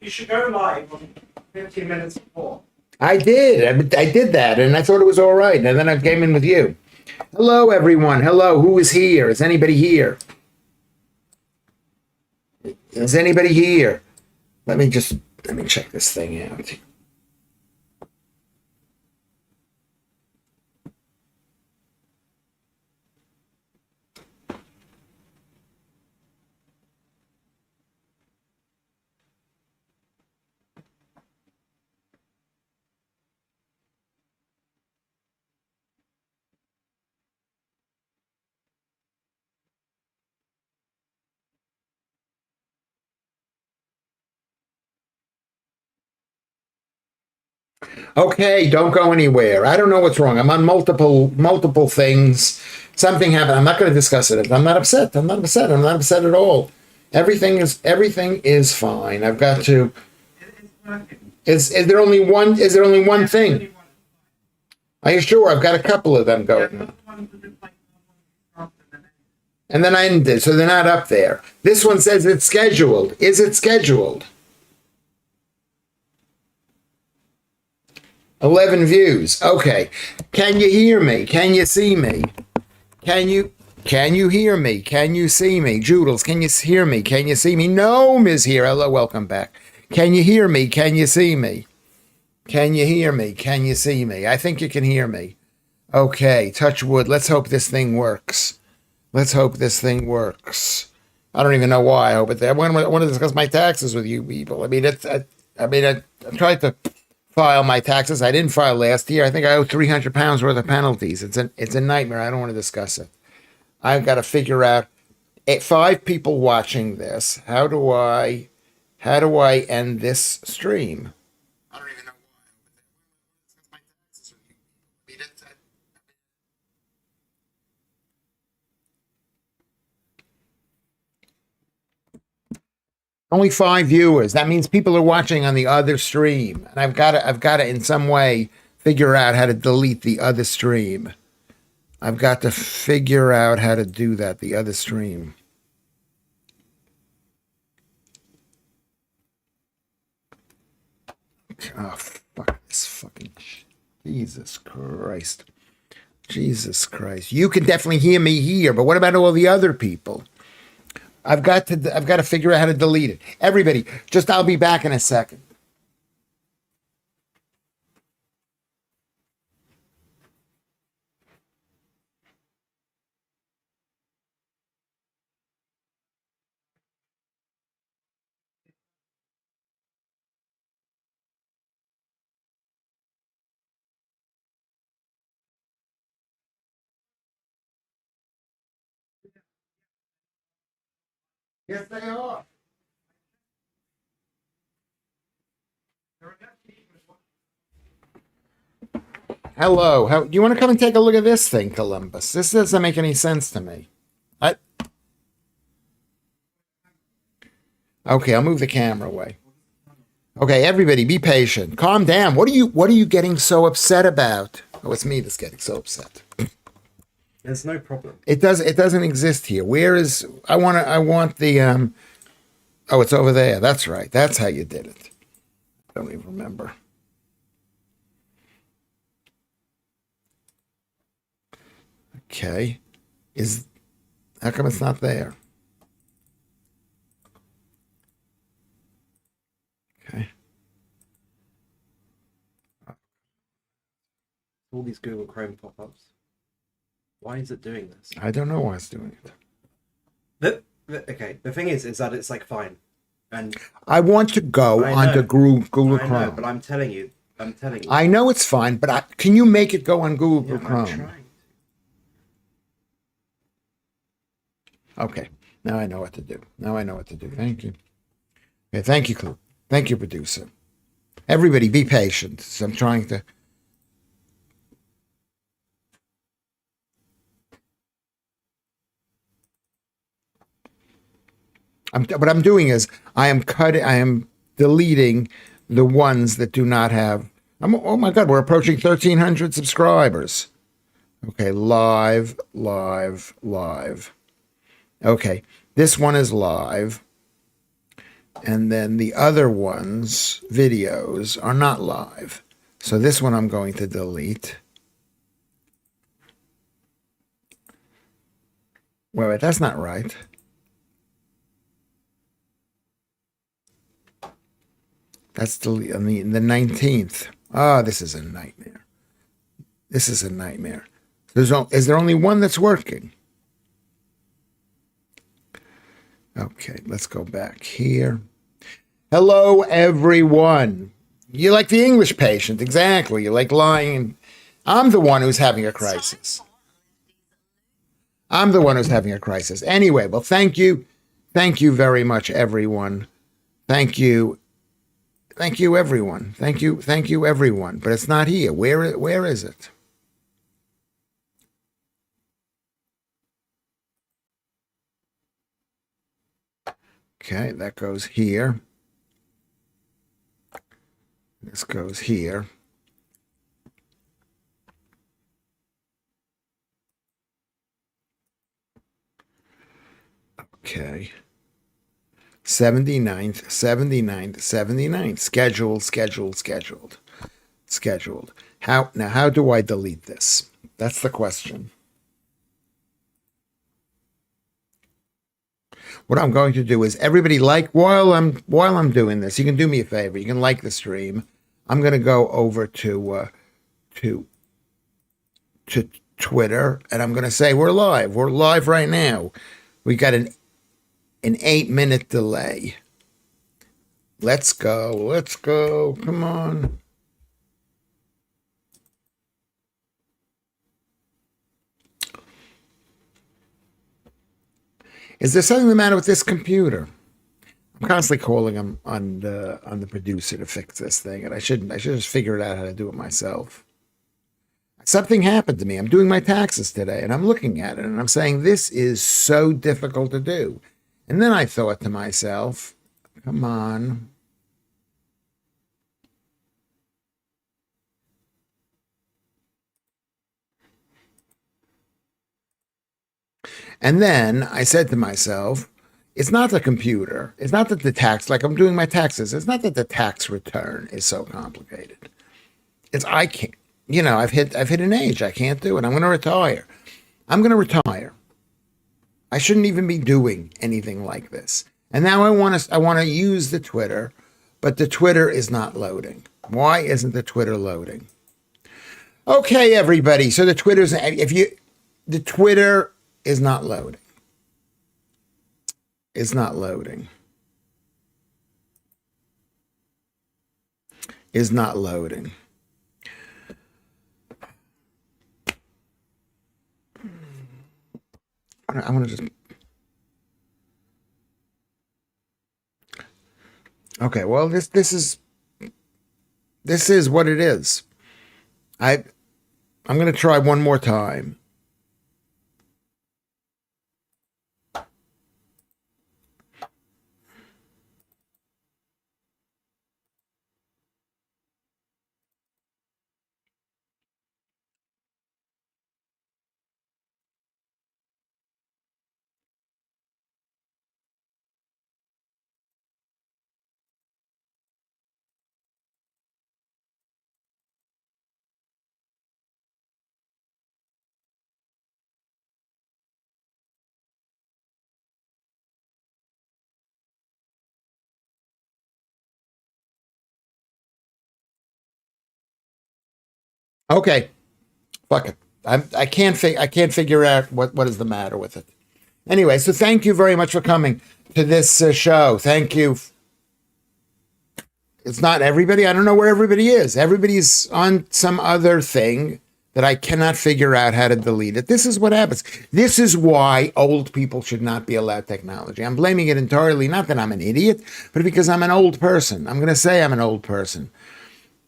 You should go live on 15 minutes before. I did. I did that, and I thought it was all right. And then I came in with you. Hello, everyone. Hello. Who is here? Is anybody here? Is anybody here? Let me check this thing out. Okay, don't go anywhere. I don't know what's wrong. I'm on multiple things. Something happened. I'm not going to discuss it. I'm not upset. I'm not upset. I'm not upset at all. Everything is fine. I've got to. Is there only one? Is there only one thing? Are you sure? I've got a couple of them going. And then I ended, so they're not up there. This one says it's scheduled. Is it scheduled? 11 views. Okay. Can you hear me? Can you see me? Can you hear me? Can you see me? Joodles, can you hear me? Can you see me? Gnome is here. Hello, welcome back. Can you hear me? Can you see me? Can you hear me? Can you see me? I think you can hear me. Okay, touch wood. Let's hope this thing works. Let's hope this thing works. I don't even know why I hope it. I want to discuss my taxes with you people. I tried to file my taxes. I didn't file last year. I think I owe 300 pounds worth of penalties. It's a nightmare. I don't want to discuss it. I've got to figure out 5 people watching this. How do I end this stream? I don't even know why. Only 5 viewers. That means people are watching on the other stream. And I've got to in some way figure out how to delete the other stream. I've got to figure out how to do that, the other stream. Oh, fuck this fucking Jesus Christ. Jesus Christ. You can definitely hear me here, but what about all the other people? I've got to figure out how to delete it. Everybody, I'll be back in a second. Yes, they are. Hello. Do you want to come and take a look at this thing, Columbus? This doesn't make any sense to me. Okay, I'll move the camera away. Okay, everybody, be patient. Calm down. What are you getting so upset about? Oh, it's me that's getting so upset. There's no problem. It doesn't exist here. Where is I want the oh, it's over there. That's right. That's how you did it. I don't even remember. Okay. How come it's not there? Okay. All these Google Chrome pop-ups. Why is it doing this? I don't know why it's doing it. The thing is that it's like fine, and I want to go onto Google Chrome. I know, but I'm telling you. I know it's fine, but can you make it go on Google Chrome? I'm trying. Okay, now I know what to do. Thank you. Okay, thank you, thank you, producer. Everybody, be patient. So I'm trying to. What I'm doing is I am deleting the ones that do not have. Oh my God, we're approaching 1,300 subscribers. Okay, live. Okay, this one is live. And then the other ones, videos, are not live. So this one I'm going to delete. Wait, that's not right. That's the 19th. Oh, this is a nightmare. This is a nightmare. Is there only one that's working? Okay, let's go back here. Hello, everyone. You like the English patient, exactly. You like lying. I'm the one who's having a crisis. I'm the one who's having a crisis. Anyway, well, thank you. Thank you very much, everyone. Thank you. Thank you, everyone. Thank you, everyone. But it's not here. Where is it? Okay, that goes here. This goes here. Okay. 79th, 79th, 79th. Scheduled. How do I delete this? That's the question. What I'm going to do is everybody while I'm doing this, you can do me a favor. You can like the stream. I'm going to go over to Twitter and I'm going to say we're live. We're live right now. We got an 8-minute delay. Let's go. Come on. Is there something the matter with this computer? I'm constantly calling him on the producer to fix this thing, and I should just figure out how to do it myself. Something happened to me. I'm doing my taxes today, and I'm looking at it, and I'm saying, this is so difficult to do. And then I thought to myself, come on. And then I said to myself, it's not the computer. It's not that the tax, like I'm doing my taxes. It's not that the tax return is so complicated. It's I can't, I've hit an age. I can't do it. I'm going to retire. I shouldn't even be doing anything like this. And now I want to use the Twitter, but the Twitter is not loading. Why isn't the Twitter loading? Okay, everybody. So the Twitter is not loading. It's not loading. Is not loading. I want to just. Okay, well, this is what it is. I'm going to try one more time. Okay, fuck it. I can't figure out what is the matter with it. Anyway, so thank you very much for coming to this show. Thank you. It's not everybody. I don't know where everybody is. Everybody's on some other thing that I cannot figure out how to delete it. This is what happens. This is why old people should not be allowed technology. I'm blaming it entirely, not that I'm an idiot, but because I'm an old person. I'm going to say I'm an old person.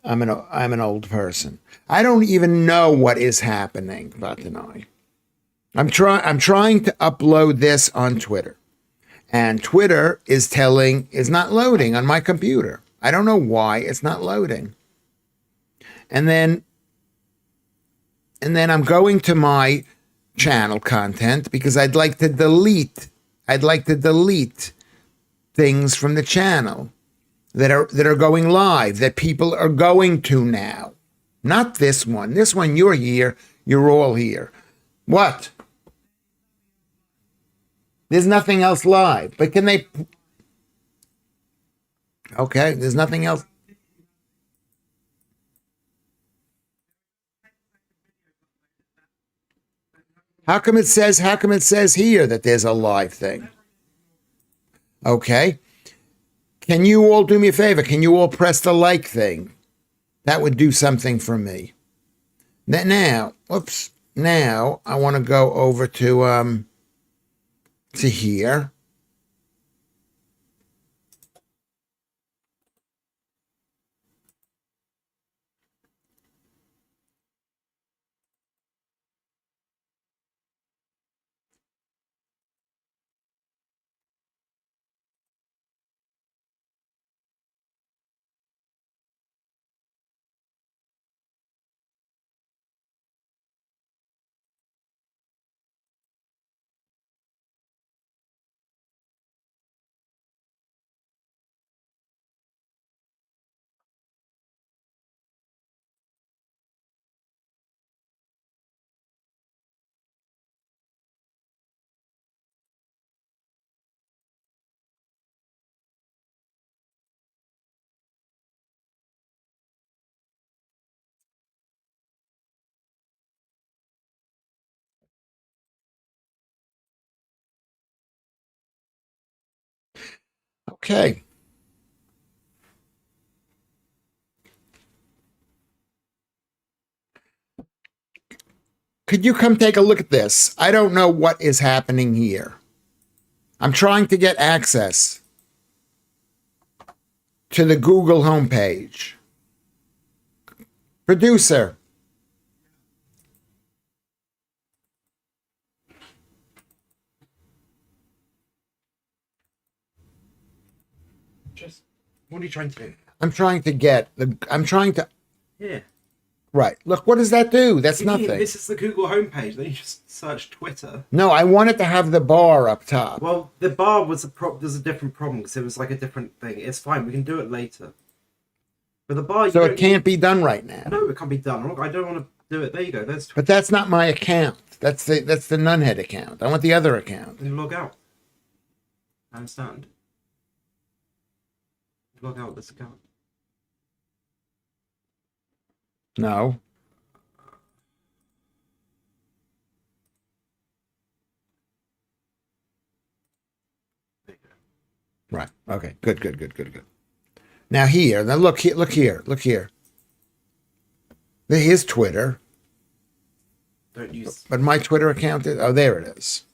I'm an old person. I don't even know what is happening, Vatanoi. I'm trying to upload this on Twitter. And Twitter is not loading on my computer. I don't know why it's not loading. And then I'm going to my channel content because I'd like to delete things from the channel that are going live, that people are going to now. Not this one. This one, you're here. You're all here. What? There's nothing else live. But can they... Okay, there's nothing else. How come it says here that there's a live thing? Okay. Can you all do me a favor? Can you all press the like thing? That would do something for me. Now, whoops. Now I want to go over to here. Okay. Could you come take a look at this? I don't know what is happening here. I'm trying to get access to the Google homepage. Producer. What are you trying to do? I'm trying to Yeah. Right. Look, what does that do? That's nothing. This is the Google homepage. Then you just search Twitter. No, I wanted to have the bar up top. Well, the bar was there's a different problem because it was like a different thing. It's fine. We can do it later. But the bar... So it can't be done right now. No, it can't be done. I don't want to do it. There you go. There's Twitter. But that's not my account. That's the Nunhead account. I want the other account. Then log out. I understand. Log out this account. No. Right. Okay. Good. Now here. Now look here. Here's Twitter. Don't use... But my Twitter account is... Oh, there it is.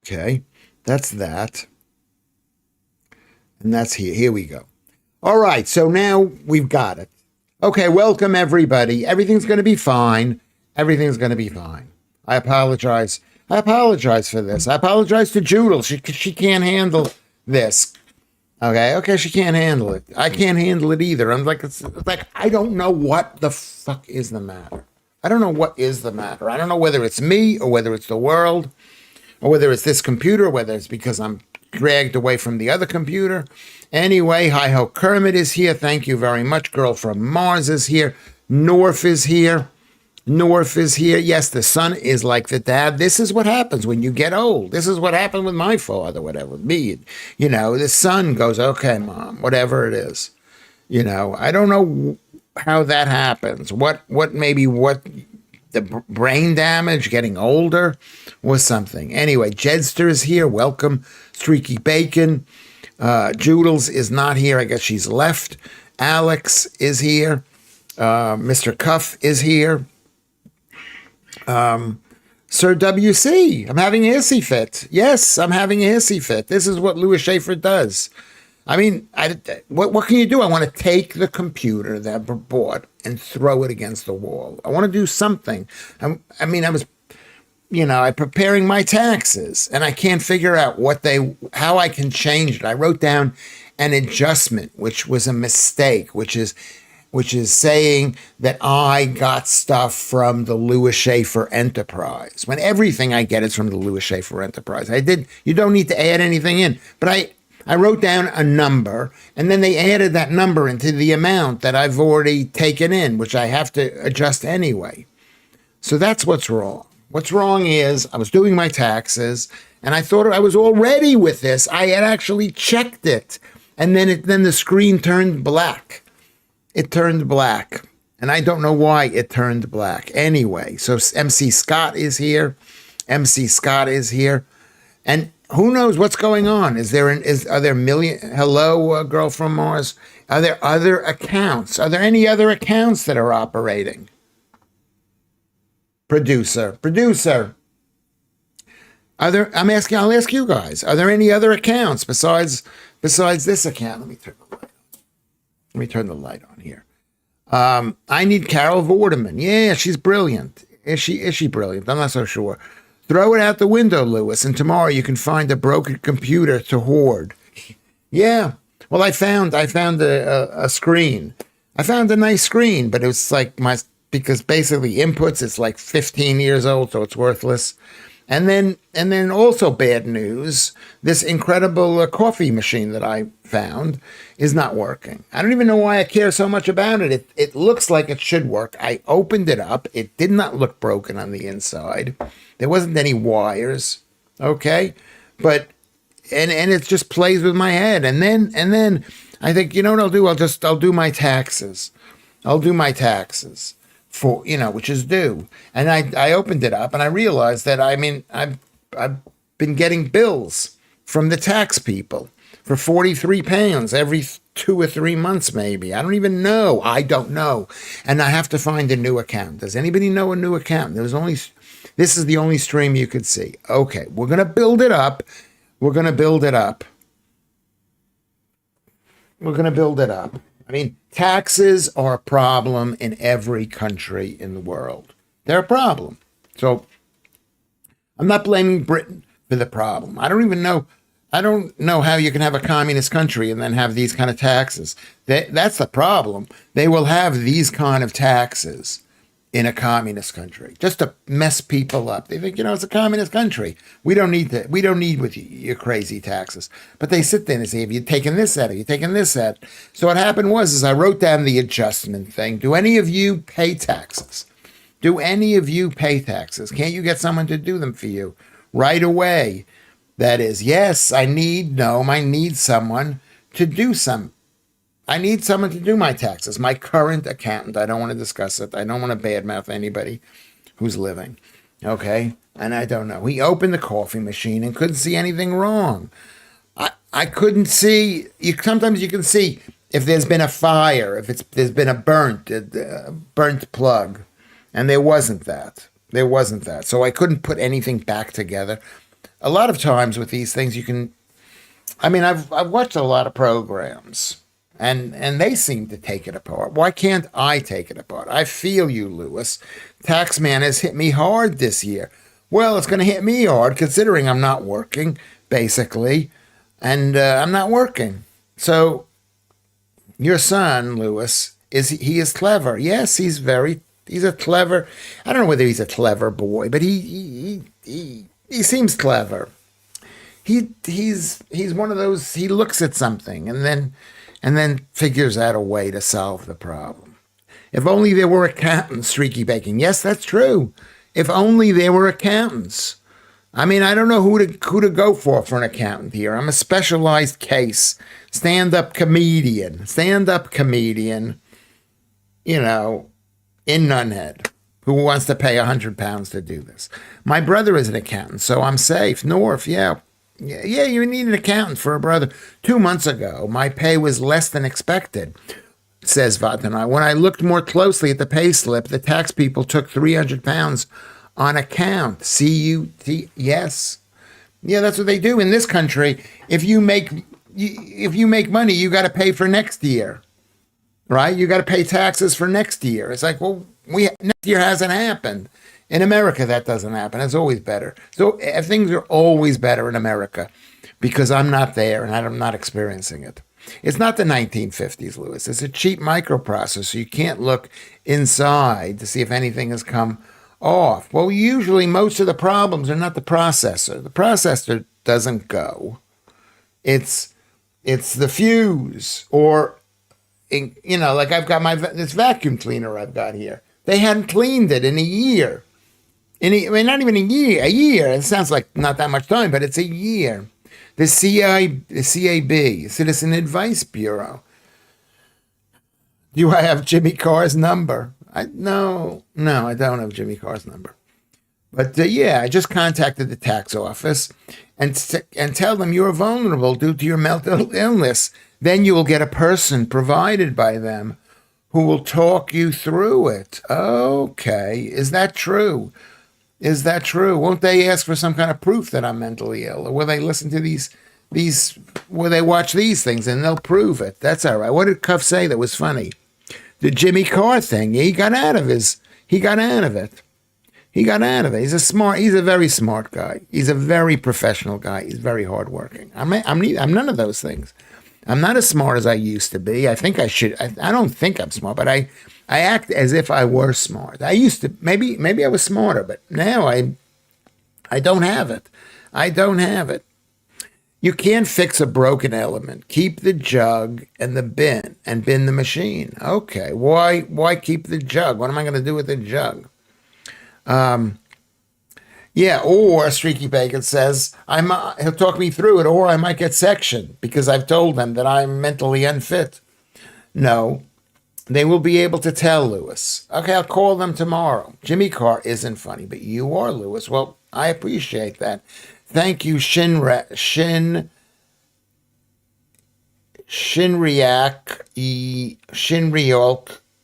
Okay, that's that. And that's here. Here we go. All right, so now we've got it. Okay, welcome everybody. Everything's going to be fine. Everything's going to be fine. I apologize. I apologize for this. I apologize to Judel. She can't handle this. Okay, she can't handle it. I can't handle it either. I'm like, it's like, I don't know what the fuck is the matter. I don't know what is the matter. I don't know whether it's me or whether it's the world or whether it's this computer, or whether it's because I'm dragged away from the other computer. Anyway, hi-ho, Kermit is here. Thank you very much. Girl from Mars is here. North is here. Yes, the son is like the dad. This is what happens when you get old. This is what happened with my father, whatever, with me. You know, the son goes, okay, mom, whatever it is. You know, I don't know how that happens. What the brain damage, getting older, or something. Anyway, Jedster is here. Welcome. Streaky Bacon. Judels is not here. I guess she's left. Alex is here. Mr. Cuff is here. Sir WC, I'm having a hissy fit. Yes, I'm having a hissy fit. This is what Lewis Schaffer does. I mean, what can you do? I want to take the computer that I bought and throw it against the wall. I want to do something. I was I'm preparing my taxes and I can't figure out how I can change it. I wrote down an adjustment, which was a mistake, which is saying that I got stuff from the Lewis Schaffer Enterprise when everything I get is from the Lewis Schaffer Enterprise. You don't need to add anything in, but I wrote down a number and then they added that number into the amount that I've already taken in, which I have to adjust anyway. So that's what's wrong. What's wrong is I was doing my taxes and I thought I was all ready with this. I had actually checked it. And then the screen turned black. It turned black. And I don't know why it turned black. Anyway, so MC Scott is here. MC Scott is here. And who knows what's going on? Are there million? Hello, girl from Mars. Are there other accounts? Are there any other accounts that are operating? Producer. I'll ask you guys. Are there any other accounts besides this account? Let me turn the light on here. I need Carol Vorderman. Yeah, she's brilliant. Is she brilliant? I'm not so sure. Throw it out the window, Lewis, and tomorrow you can find a broken computer to hoard. Yeah. Well, I found a screen. I found a nice screen, but it was like because basically inputs, it's like 15 years old, so it's worthless. And then also bad news, this incredible coffee machine that I found is not working. I don't even know why I care so much about it. It looks like it should work. I opened it up. It did not look broken on the inside. There wasn't any wires. Okay. But, and it just plays with my head. And then I think, you know what I'll do? I'll do my taxes. I'll do my taxes. For which is due, and I opened it up and I realized that I've been getting bills from the tax people for £43 every 2 or 3 months, maybe. I don't even know. I don't know, and I have to find a new account. Does anybody know a new account? This is the only stream you could see. Okay, we're gonna build it up. We're gonna build it up. Taxes are a problem in every country in the world. They're a problem. So I'm not blaming Britain for the problem. I don't know how you can have a communist country and then have these kind of taxes. That's the problem. They will have these kind of taxes in a communist country just to mess people up. They think, it's a communist country. We don't need with your crazy taxes. But they sit there and say, have you taken this out? Have you taken this out? So what happened was I wrote down the adjustment thing. Do any of you pay taxes? Can't you get someone to do them for you right away? That is, yes, I need someone to do some. I need someone to do my taxes. My current accountant. I don't want to discuss it. I don't want to badmouth anybody who's living. Okay? And I don't know. He opened the coffee machine and couldn't see anything wrong. I couldn't see. Sometimes you can see if there's been a fire, if there's been a burnt plug. And there wasn't that. So I couldn't put anything back together. A lot of times with these things, I've watched a lot of programs. And they seem to take it apart. Why can't I take it apart? I feel you, Lewis. Taxman has hit me hard this year. Well, it's going to hit me hard considering I'm not working, basically. And I'm not working. So your son, Lewis, he is clever. Yes, he's a clever, I don't know whether he's a clever boy, but he seems clever. He's one of those, he looks at something and then figures out a way to solve the problem. If only there were accountants, Streaky Bacon. Yes, that's true. If only there were accountants. I don't know who to go for an accountant here. I'm a specialized case. Stand-up comedian, in Nunhead, who wants to pay £100 to do this. My brother is an accountant, so I'm safe. North, yeah. Yeah, you need an accountant for a brother. 2 months ago, my pay was less than expected, says Vatanai. When I looked more closely at the pay slip, the tax people took £300 on account. Yes. Yeah, that's what they do in this country. If you make money, you got to pay for next year, right? You got to pay taxes for next year. It's like, well, next year hasn't happened. In America, that doesn't happen. It's always better. So things are always better in America because I'm not there and I'm not experiencing it. It's not the 1950s, Lewis. It's a cheap microprocessor. You can't look inside to see if anything has come off. Well, usually most of the problems are not the processor. The processor doesn't go. It's the fuse, or like I've got this vacuum cleaner I've got here. They hadn't cleaned it in a year. Not even a year. A year. It sounds like not that much time, but it's a year. The CAB, Citizen Advice Bureau. Do I have Jimmy Carr's number? No, I don't have Jimmy Carr's number. But I just contacted the tax office and tell them you're vulnerable due to your mental illness. Then you will get a person provided by them who will talk you through it. Okay, is that true? Is that true? Won't they ask for some kind of proof that I'm mentally ill? Or will they listen to will they watch these things and they'll prove it? That's all right. What did Cuff say that was funny? The Jimmy Carr thing, he got out of it. He's a very smart guy. He's a very professional guy. He's very hardworking. I'm none of those things. I'm not as smart as I used to be. I think I should. I don't think I'm smart, but I act as if I were smart. I used to. Maybe I was smarter, but now I don't have it. I don't have it. You can't fix a broken element. Keep the jug and the bin the machine. Okay. Why keep the jug? What am I going to do with the jug? Or Streaky Bacon says, he'll talk me through it, or I might get sectioned because I've told them that I'm mentally unfit. No, they will be able to tell Lewis. Okay, I'll call them tomorrow. Jimmy Carr isn't funny, but you are, Lewis. Well, I appreciate that. Thank you, Shinriak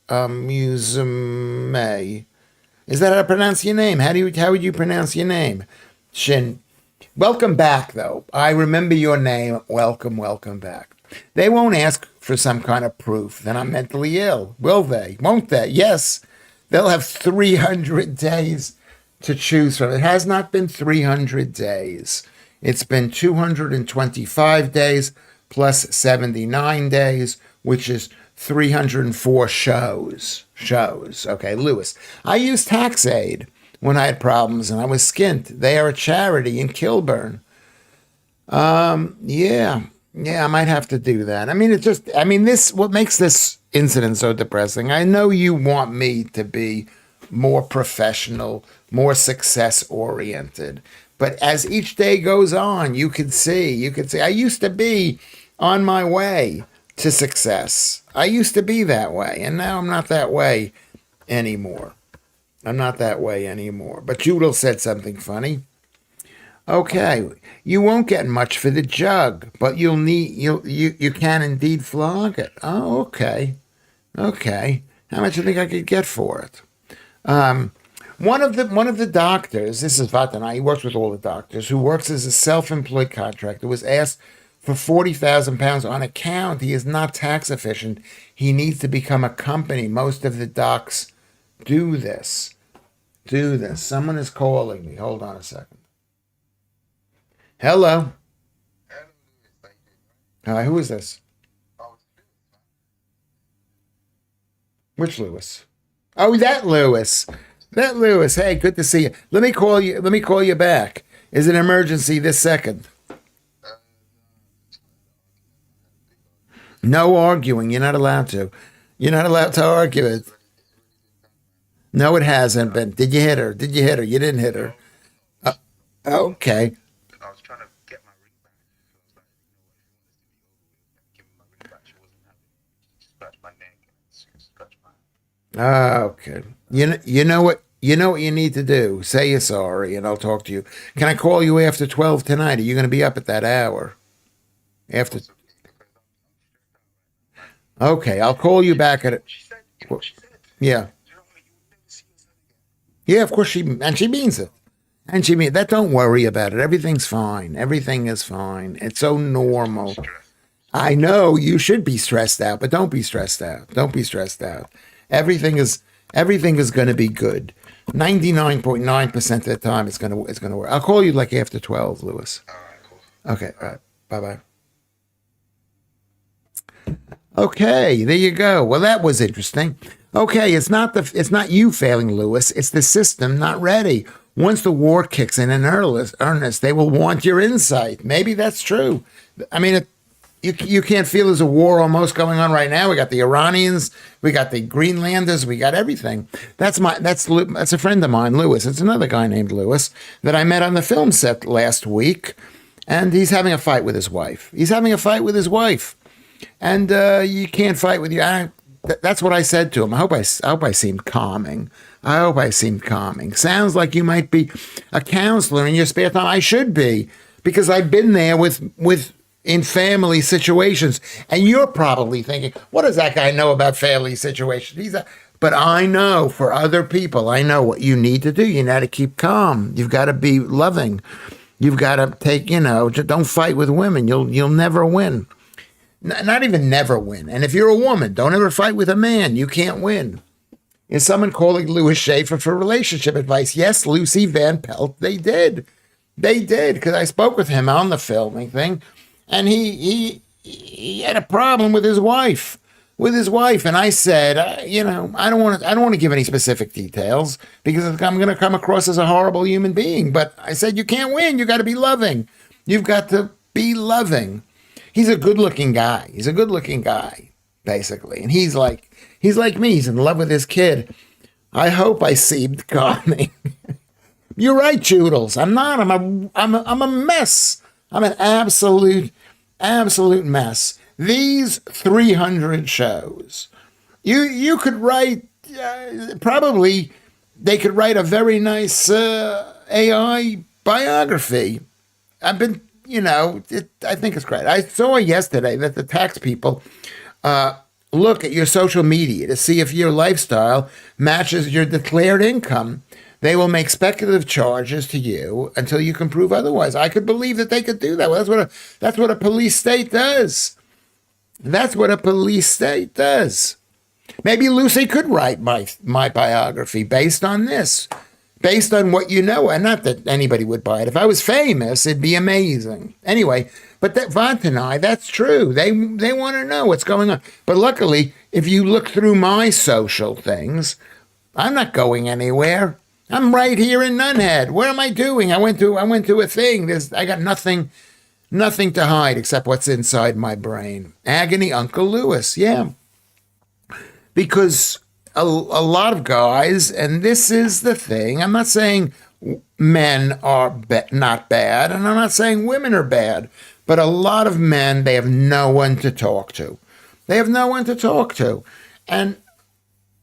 Musume. Is that how to pronounce your name? How would you pronounce your name? Shin. Welcome back, though. I remember your name. Welcome back. They won't ask for some kind of proof that I'm mentally ill, will they? Won't they? Yes. They'll have 300 days to choose from. It has not been 300 days. It's been 225 days plus 79 days, which is 304 shows. Okay, Lewis. I used TaxAid when I had problems and I was skint. They are a charity in Kilburn. I might have to do that. What makes this incident so depressing? I know you want me to be more professional, more success oriented. But as each day goes on, you could see, I used to be on my way to success. I used to be that way, and now I'm not that way anymore. But Judel said something funny. Okay, you won't get much for the jug, but you can indeed flog it. Oh, okay. How much do you think I could get for it? One of the doctors, this is Vatana, he works with all the doctors, who works as a self-employed contractor, was asked for £40,000 on account. He is not tax efficient. He needs to become a company. Most of the docs do this. Someone is calling me. Hold on a second. Hello. Hi, who is this? Which Lewis? Oh, that Lewis. Hey, good to see you. Let me call you back. Is it an emergency this second? No arguing. You're not allowed to. You're not allowed to argue it. No, it hasn't been. Did you hit her? You didn't hit her. Okay. I was trying to get my ring back. Give me my ring back. She wasn't having it. Scratch my neck and scratch my. Okay. You know what you need to do. Say you're sorry, and I'll talk to you. Can I call you after 12 tonight? Are you going to be up at that hour? After. Okay, I'll call you back at it. Yeah. Yeah, of course she means it. And she means that. Don't worry about it. Everything's fine. Everything is fine. It's so normal. I know you should be stressed out, but don't be stressed out. Everything is going to be good. 99.9% of the time it's gonna work. I'll call you like after 12, Lewis. All right, cool. Okay, all right. Bye-bye. Okay, there you go. Well, that was interesting. Okay, it's not you failing, Lewis. It's the system not ready. Once the war kicks in earnest, they will want your insight. Maybe that's true. I mean, you can't feel there's a war almost going on right now. We got the Iranians, we got the Greenlanders, we got everything. That's a friend of mine, Lewis. It's another guy named Lewis that I met on the film set last week, and he's having a fight with his wife. And you can't fight with your. That's what I said to him. I hope I seemed calming. Sounds like you might be a counselor in your spare time. I should be, because I've been there with in family situations. And you're probably thinking, what does that guy know about family situations? But I know for other people, I know what you need to do. You got to keep calm. You've got to be loving. You've got to take, don't fight with women. You'll never win. Not even never win. And if you're a woman, don't ever fight with a man. You can't win. Is someone calling Lewis Schaffer for relationship advice? Yes, Lucy Van Pelt, they did. Because I spoke with him on the filming thing, and he had a problem with his wife. And I said, I don't want to give any specific details because I'm going to come across as a horrible human being. But I said, you can't win. You got to be loving. You've got to be loving. He's a good-looking guy. Basically. And he's like me. He's in love with his kid. I hope I seemed calming. You're right, Joodles. I'm not. I'm a mess. I'm an absolute mess. These 300 shows. You could write, probably they could write a very nice AI biography. I think it's great. I saw yesterday that the tax people look at your social media to see if your lifestyle matches your declared income. They will make speculative charges to you until you can prove otherwise. I could believe that they could do that. Well, that's what a police state does. Maybe Lucy could write my biography based on this. Based on what you know, and not that anybody would buy it. If I was famous, it'd be amazing. Anyway, but that Vant and I, that's true. They want to know what's going on. But luckily, if you look through my social things, I'm not going anywhere. I'm right here in Nunhead. What am I doing? I went to a thing. I got nothing to hide except what's inside my brain. Agony, Uncle Lewis. Yeah, because a lot of guys, and this is the thing, I'm not saying men are not bad, and I'm not saying women are bad, but a lot of men, they have no one to talk to. And,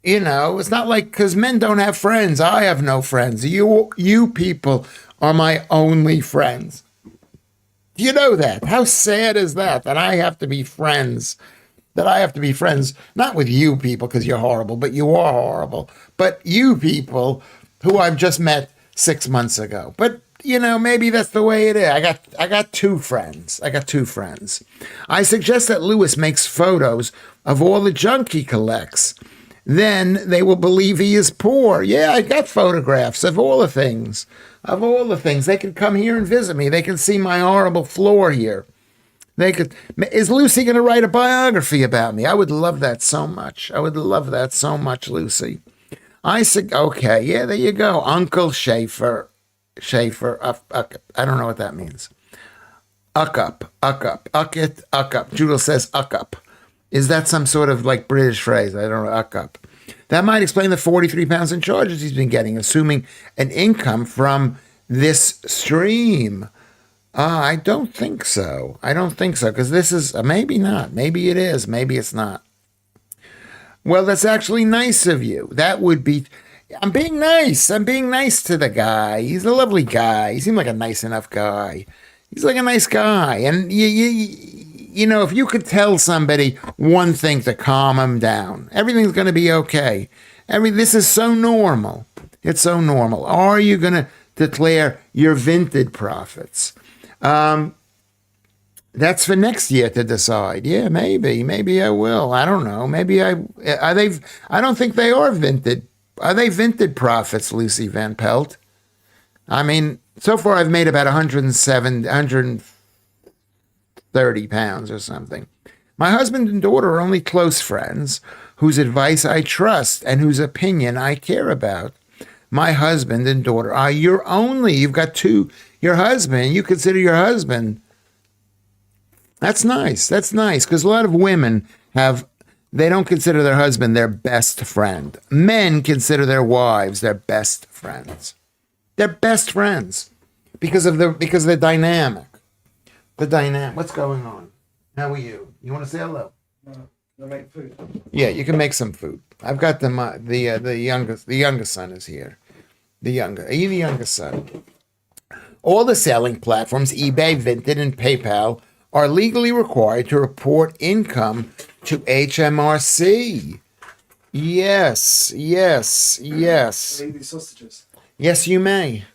it's not like, because men don't have friends. I have no friends. You people are my only friends. You know that? How sad is that I have to be friends? Not with you people because you're horrible, but you are horrible. But you people who I've just met 6 months ago. But, maybe that's the way it is. I got two friends. I suggest that Lewis makes photos of all the junk he collects. Then they will believe he is poor. Yeah, I got photographs of all the things. They can come here and visit me. They can see my horrible floor here. Is Lucy going to write a biography about me? I would love that so much. Lucy. I said, okay, yeah, there you go. Uncle Schaffer, I don't know what that means. Uck up. Judith says uck up. Is that some sort of like British phrase? I don't know, uck up. That might explain the 43 pounds in charges he's been getting, assuming an income from this stream. I don't think so, because this is, maybe not. Maybe it is. Maybe it's not. Well, that's actually nice of you. That would be, I'm being nice to the guy. He's a lovely guy. He seemed like a nice enough guy. He's like a nice guy. And, if you could tell somebody one thing to calm him down, everything's going to be okay. This is so normal. It's so normal. Are you going to declare your vintage profits? That's for next year to decide. Yeah, maybe I will. I don't know. Maybe I don't think they are vintage Are they Vinted profits, Lucy Van Pelt? I mean, so far I've made about 130 pounds or something. My husband and daughter are only close friends whose advice I trust and whose opinion I care about. My husband and daughter are you've got two, your husband, you consider your husband. That's nice. That's nice because a lot of women they don't consider their husband their best friend. Men consider their wives their best friends. They're best friends because of the dynamic. The dynamic. What's going on? How are you? You want to say hello? I make food. Yeah, you can make some food. I've got the youngest son is here. Are you the youngest son? All the selling platforms, eBay, Vinted, and PayPal, are legally required to report income to HMRC. Yes. Maybe sausages. Yes, you may.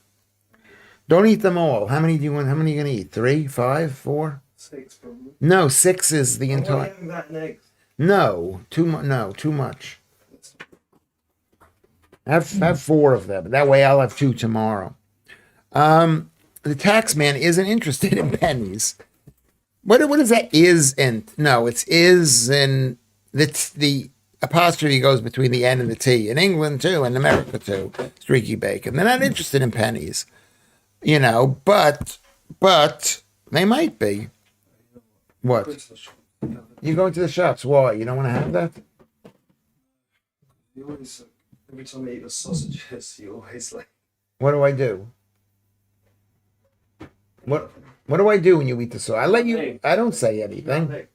Don't eat them all. How many do you want? How many are you gonna eat? 3, 5, 4? 6 probably. No, 6 is the entire. Having that and eggs. No, too much. No, too much. Have 4 of them. That way, I'll have 2 tomorrow. The tax man isn't interested in pennies. What is that? Isn't? No, it's is and it's the apostrophe goes between the N and the T in England too, and America too. Streaky bacon. They're not interested in pennies, but they might be. What? You go to the shops? Why? You don't want to have that? You always, every time I eat the sausages, you always like. What do I do? What do I do when you eat the sauce? I let you. I don't say anything.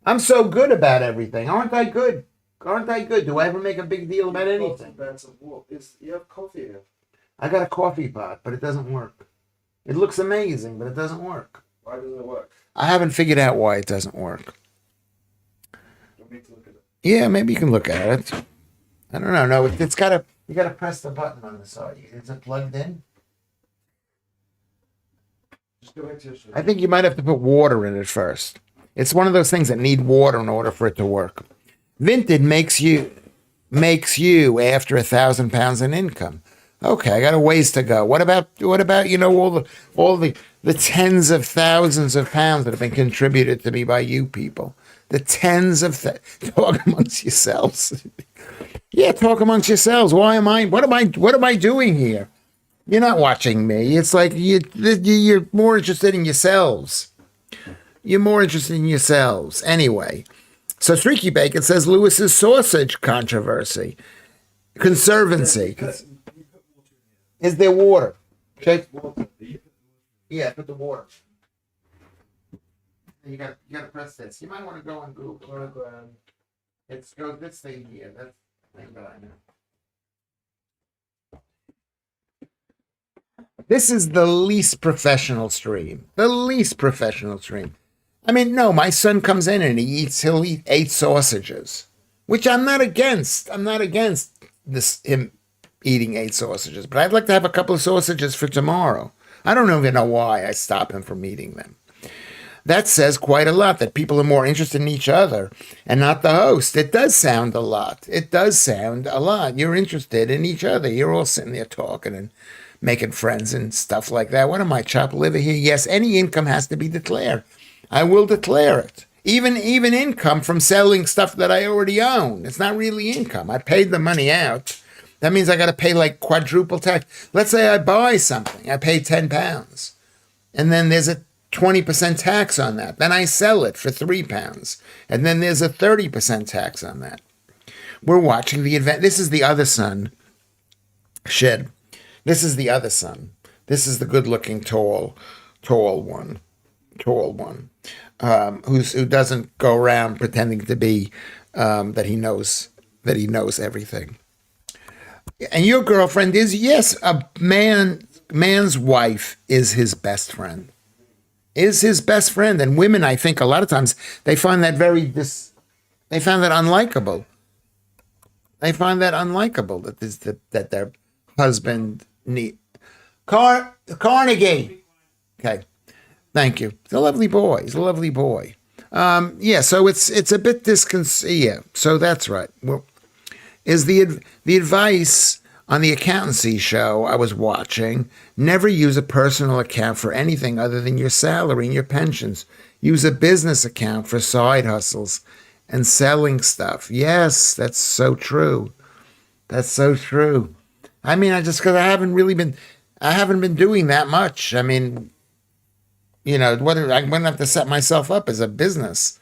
I'm so good about everything. Aren't I good? Do I ever make a big deal about anything? You have coffee here. I got a coffee pot, but it doesn't work. It looks amazing, but it doesn't work. Why doesn't it work? I haven't figured out why it doesn't work. You want me to look at it? Yeah, maybe you can look at it. I don't know. No, it's got to. You got to press the button on the side. Is it plugged in? Just go back to your show. I think you might have to put water in it first. It's one of those things that need water in order for it to work. Vinted makes you after 1,000 pounds in income. Okay, I got a ways to go. What about all the tens of thousands of pounds that have been contributed to me by you people? The tens of talk amongst yourselves. Yeah, talk amongst yourselves. What am I doing here? You're not watching me. It's like you're more interested in yourselves. You're more interested in yourselves. Anyway, so Streaky Bacon says Lewis's sausage conservancy. Is there water? Shake. Yeah, put the water. You got to press this. You might want to go on Google. It's go this thing here. That's the thing that I know. This is the least professional stream. The least professional stream. I mean, no, my son comes in and he'll eat 8 sausages, which I'm not against. I'm not against him eating 8 sausages, but I'd like to have a couple of sausages for tomorrow. I don't even know why I stop him from eating them. That says quite a lot, that people are more interested in each other and not the host. It does sound a lot. You're interested in each other. You're all sitting there talking and making friends and stuff like that. What am I, chopped liver here? Yes, any income has to be declared. I will declare it. Even income from selling stuff that I already own. It's not really income. I paid the money out. That means I got to pay like quadruple tax. Let's say I buy something. I pay £10. And then there's a 20% tax on that. Then I sell it for £3. And then there's a 30% tax on that. We're watching the event. This is the other son. Shed. This is the other son. This is the good-looking, tall one, who doesn't go around pretending to be that he knows everything. And your girlfriend is, yes, a man's wife is his best friend. And women, I think, a lot of times they find that they find that unlikable. They find that unlikable that their husband need Carnegie. Okay, thank you. He's a lovely boy. Yeah, so it's a bit Yeah, so that's right. Well, is the advice on the accountancy show I was watching. Never use a personal account for anything other than your salary and your pensions. Use a business account for side hustles and selling stuff. Yes, that's so true. That's so true. I mean, because I haven't been doing that much. I mean, I'm going to have to set myself up as a business.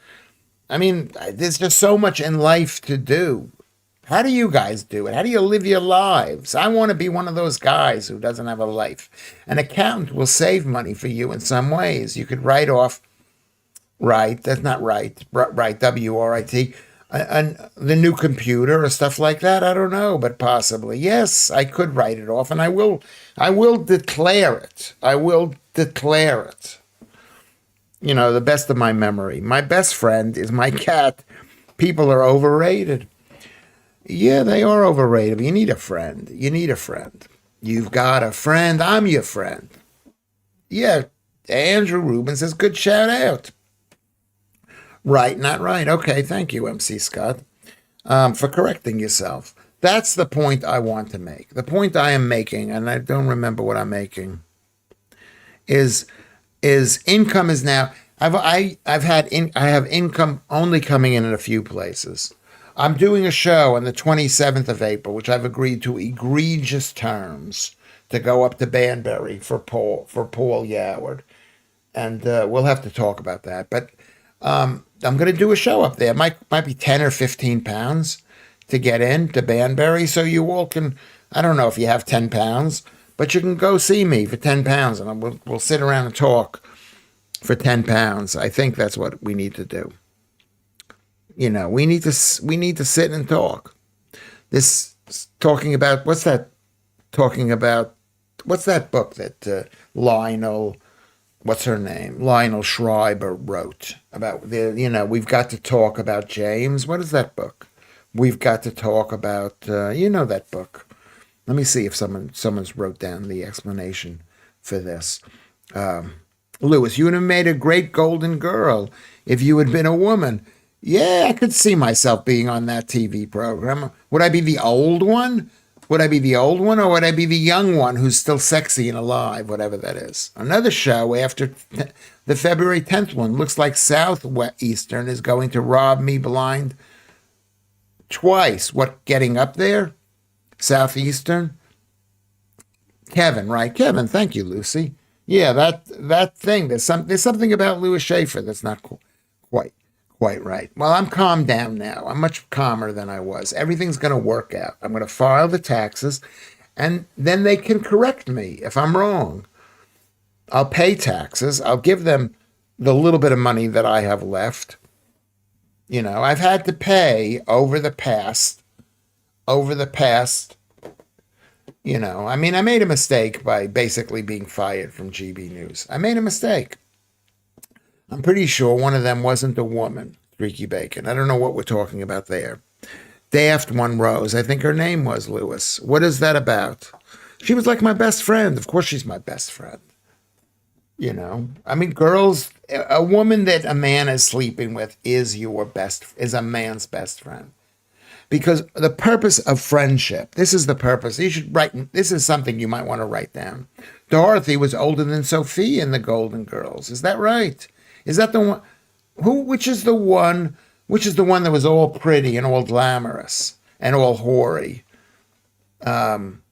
I mean, there's just so much in life to do. How do you guys do it? How do you live your lives? I want to be one of those guys who doesn't have a life. An accountant will save money for you in some ways. You could write off, right, that's not right, WRIT, the new computer or stuff like that. I don't know, but possibly. Yes, I could write it off, and I will declare it. I will declare it. The best of my memory. My best friend is my cat. People are overrated. Yeah, they are overrated. But you need a friend. You need a friend. You've got a friend. I'm your friend. Yeah, Andrew Rubin says, good shout out. Right, not right. Okay, thank you, MC Scott, for correcting yourself. That's the point I want to make. The point I am making, and I don't remember what I'm making, is income is now. I have income only coming in a few places. I'm doing a show on the 27th of April, which I've agreed to egregious terms to go up to Banbury for Paul Yoward, and we'll have to talk about that. But I'm going to do a show up there. It might be 10 or 15 pounds to get in to Banbury, so you all can. I don't know if you have 10 pounds, but you can go see me for 10 pounds, and we'll sit around and talk for 10 pounds. I think that's what we need to do. We need to sit and talk. This talking about what's that book that Lionel Schreiber wrote about we've got to talk about James. What is that book? We've got to talk about that book. Let me see if someone's wrote down the explanation for this. Lewis, you would have made a great Golden Girl if you had been a woman. Yeah, I could see myself being on that TV program. Would I be the old one? Or would I be the young one who's still sexy and alive, whatever that is? Another show after the February 10th one looks like Southeastern is going to rob me blind twice. What, getting up there? Southeastern? Kevin, right? Kevin, thank you, Lucy. Yeah, that thing. There's something about Lewis Schaffer that's not quite right. Well, I'm calmed down now. I'm much calmer than I was. Everything's going to work out. I'm going to file the taxes, and then they can correct me if I'm wrong. I'll pay taxes. I'll give them the little bit of money that I have left. I've had to pay over the past. I made a mistake by basically being fired from GB News. I made a mistake. I'm pretty sure one of them wasn't a woman, Streaky Bacon. I don't know what we're talking about there. Daft One Rose. I think her name was Lewis. What is that about? She was like my best friend. Of course she's my best friend. Girls, a woman that a man is sleeping with is a man's best friend. Because the purpose of friendship, this is the purpose. You should write, this is something you might want to write down. Dorothy was older than Sophie in the Golden Girls. Is that right? Is that the one? Which is the one that was all pretty and all glamorous and all hoary? And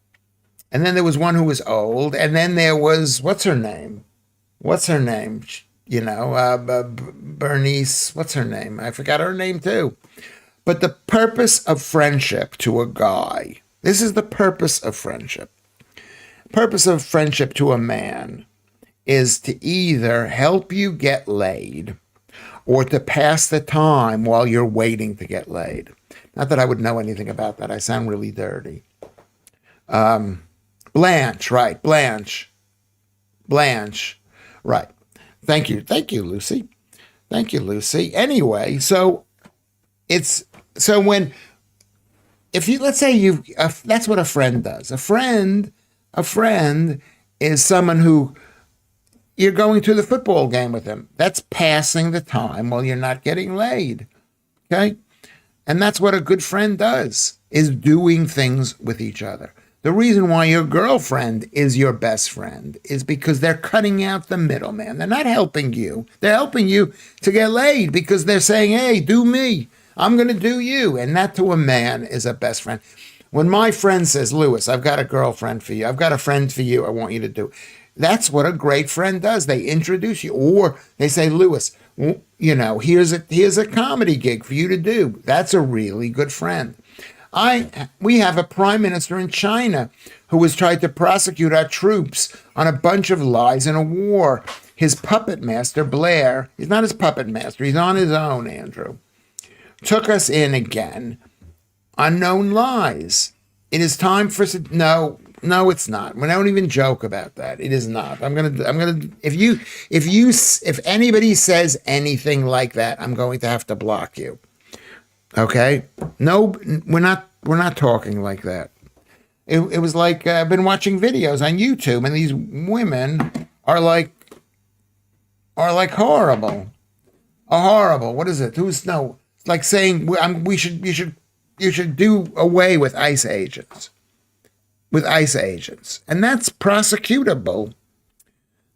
then there was one who was old, and then there was, what's her name? Bernice, what's her name? I forgot her name too. But the purpose of friendship to a guy, this is the purpose of friendship. Purpose of friendship to a man is to either help you get laid or to pass the time while you're waiting to get laid. Not that I would know anything about that. I sound really dirty. Blanche, right. Blanche. Right. Thank you, Lucy. Thank you, Lucy. Anyway, let's say that's what a friend does. A friend is someone who you're going to the football game with him. That's passing the time while you're not getting laid. Okay? And that's what a good friend does, is doing things with each other. The reason why your girlfriend is your best friend is because they're cutting out the middleman. They're not helping you. They're helping you to get laid because they're saying, hey, do me. I'm going to do you. And that to a man is a best friend. When my friend says, Lewis, I've got a girlfriend for you. I've got a friend for you. I want you to do. That's what a great friend does. They introduce you. Or they say, Lewis, you know, here's a comedy gig for you to do. That's a really good friend. We have a prime minister in China who has tried to prosecute our troops on a bunch of lies in a war. His puppet master, Blair, he's not his puppet master, he's on his own, Andrew, took us in again on known lies. It is time for, no, it's not. We don't even joke about that. It is not. If anybody says anything like that, I'm going to have to block you. Okay? No, we're not talking like that. It was like I've been watching videos on YouTube, and these women are like horrible. Horrible. What is it? It's like saying you should do away with ICE agents. With ICE agents. And that's prosecutable.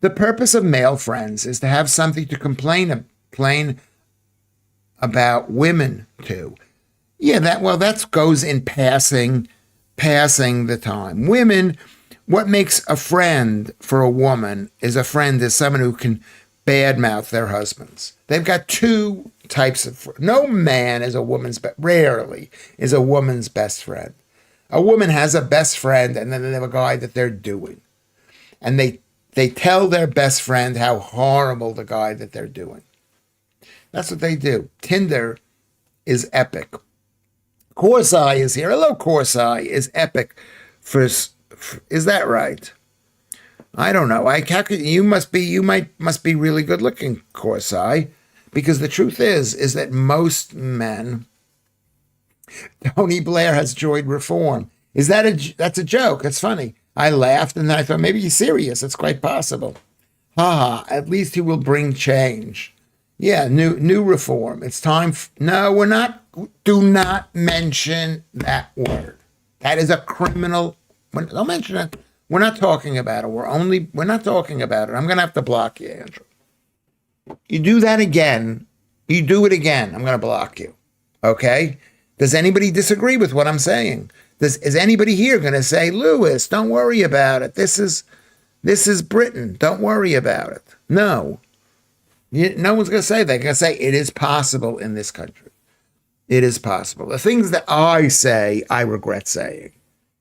The purpose of male friends is to have something to complain about women too. Yeah, that goes in passing the time. Women, what makes a friend for a woman is someone who can badmouth their husbands. They've got two types of, no man is rarely is a woman's best friend. A woman has a best friend and then they have a guy that they're doing. And they tell their best friend how horrible the guy that they're doing. That's what they do. Tinder is epic. Corsi is here. Hello, Corsi is epic. Is that right? I don't know. You must be really good looking, Corsi, because the truth is that most men. Tony Blair has joined reform. That's a joke? That's funny. I laughed and then I thought maybe he's serious. It's quite possible. At least he will bring change. Yeah, new reform. It's time. No, we're not. Do not mention that word. That is a criminal. Don't mention it. We're not talking about it. We're not talking about it. I'm going to have to block you, Andrew. You do that again. You do it again. I'm going to block you. Okay? Does anybody disagree with what I'm saying? Is anybody here going to say, Lewis, don't worry about it. This is Britain. Don't worry about it. No. No one's going to say that. They're going to say it is possible in this country. It is possible. The things that I say, I regret saying.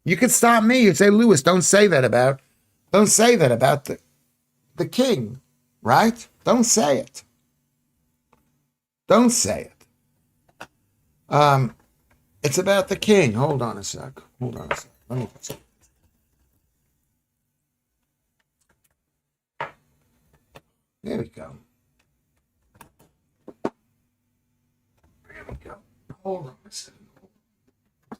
You could stop me. You'd say, Lewis, don't say that about the king, right? Don't say it. Don't say it. It's about the king. Hold on a sec. Let me see. There we go. Hold on a second. I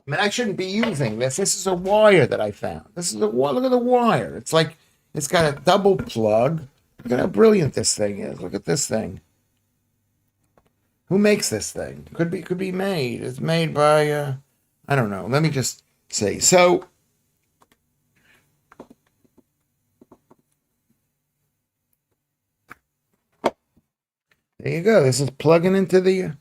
mean, I shouldn't be using this. This is a wire that I found. Look at the wire. It's like, it's got a double plug. Look at how brilliant this thing is. Look at this thing. Who makes this thing? Could be made. It's made by, I don't know. Let me just see. So, there you go. This is plugging into the,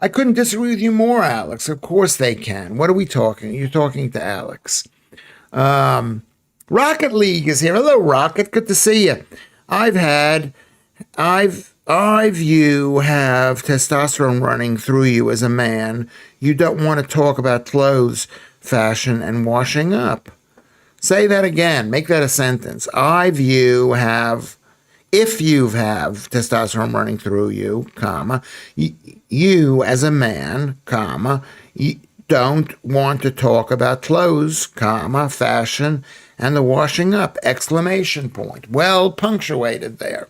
I couldn't disagree with you more, Alex. Of course they can. What are we talking? You're talking to Alex. Rocket League is here. Hello, Rocket. Good to see you. You have testosterone running through you as a man. You don't want to talk about clothes, fashion, and washing up. Say that again. Make that a sentence. If you have testosterone running through you, comma, you as a man, comma, you don't want to talk about clothes, comma, fashion, and the washing up, exclamation point. Well punctuated there.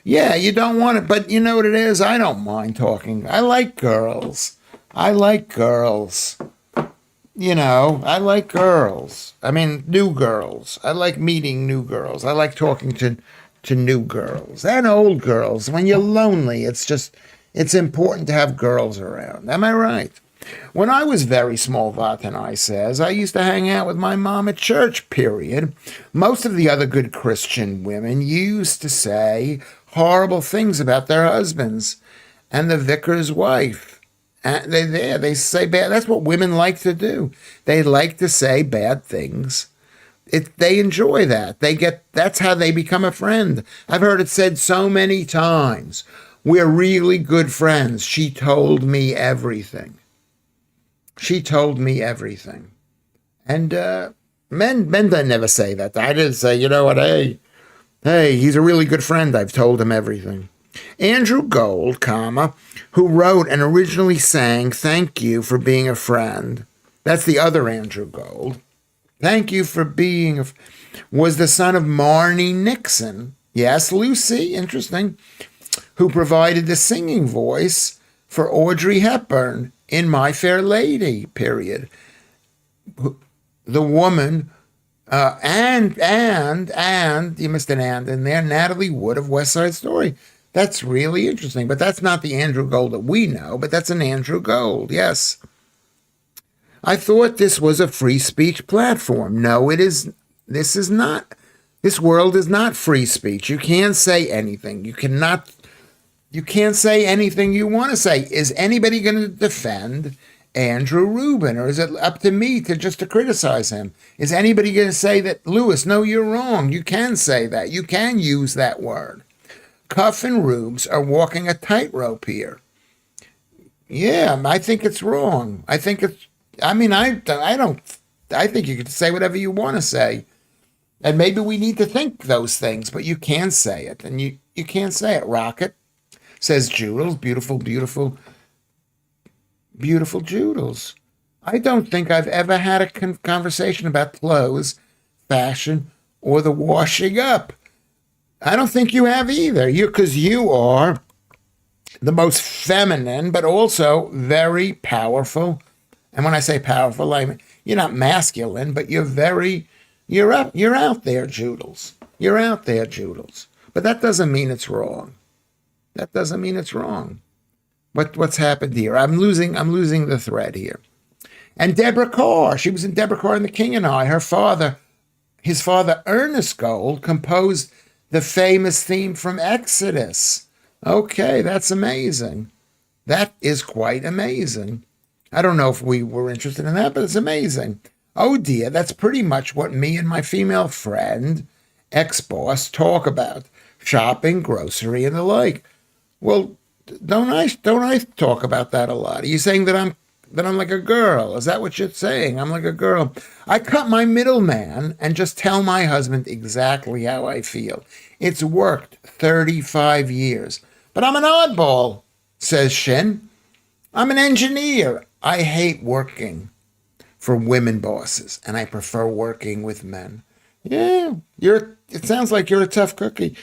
Yeah, you don't want it, but you know what it is? I don't mind talking. I like girls. You know, I like girls. I mean, new girls. I like meeting new girls. I like talking to to new girls and old girls. When you're lonely, it's important to have girls around. Am I right? When I was very small, Vatanai says, I used to hang out with my mom at church, period. Most of the other good Christian women used to say horrible things about their husbands and the vicar's wife. And they say bad. That's what women like to do. They like to say bad things. They enjoy that. That's how they become a friend. I've heard it said so many times. We're really good friends. She told me everything. She told me everything. And men don't never say that. I didn't say, you know what, hey, he's a really good friend. I've told him everything. Andrew Gold, who wrote and originally sang Thank You for Being a Friend. That's the other Andrew Gold. Thank you for being was the son of Marnie Nixon. Yes, Lucy, interesting. Who provided the singing voice for Audrey Hepburn in My Fair Lady, period. The woman, and you missed an and in there, Natalie Wood of West Side Story. That's really interesting, but that's not the Andrew Gold that we know, but that's an Andrew Gold, yes. I thought this was a free speech platform. No, it is. This is not. This world is not free speech. You can't say anything. You can't say anything you want to say. Is anybody going to defend Andrew Rubin, or is it up to me to criticize him? Is anybody going to say that, Lewis, no, you're wrong? You can say that. You can use that word. Cuff and Rubes are walking a tightrope here. Yeah, I think it's wrong. I think you can say whatever you want to say. And maybe we need to think those things, but you can say it. And you can't say it. Rocket, says Joodles. Beautiful, beautiful, beautiful Joodles. I don't think I've ever had a conversation about clothes, fashion, or the washing up. I don't think you have either. Because you are the most feminine, but also very powerful. And when I say powerful, I mean, you're not masculine, but you're out there, Joodles. You're out there, Joodles. But that doesn't mean it's wrong. That doesn't mean it's wrong. What's happened here? I'm losing the thread here. And Deborah Carr, she was in Deborah Carr and the King and I. His father, Ernest Gold, composed the famous theme from Exodus. Okay, that's amazing. That is quite amazing. I don't know if we were interested in that, but it's amazing. Oh dear, that's pretty much what me and my female friend, ex-boss, talk about. Shopping, grocery, and the like. Well, don't I talk about that a lot? Are you saying that I'm like a girl? Is that what you're saying? I'm like a girl. I cut my middleman and just tell my husband exactly how I feel. It's worked 35 years. But I'm an oddball, says Shin. I'm an engineer. I hate working for women bosses, and I prefer working with men. Yeah, it sounds like you're a tough cookie.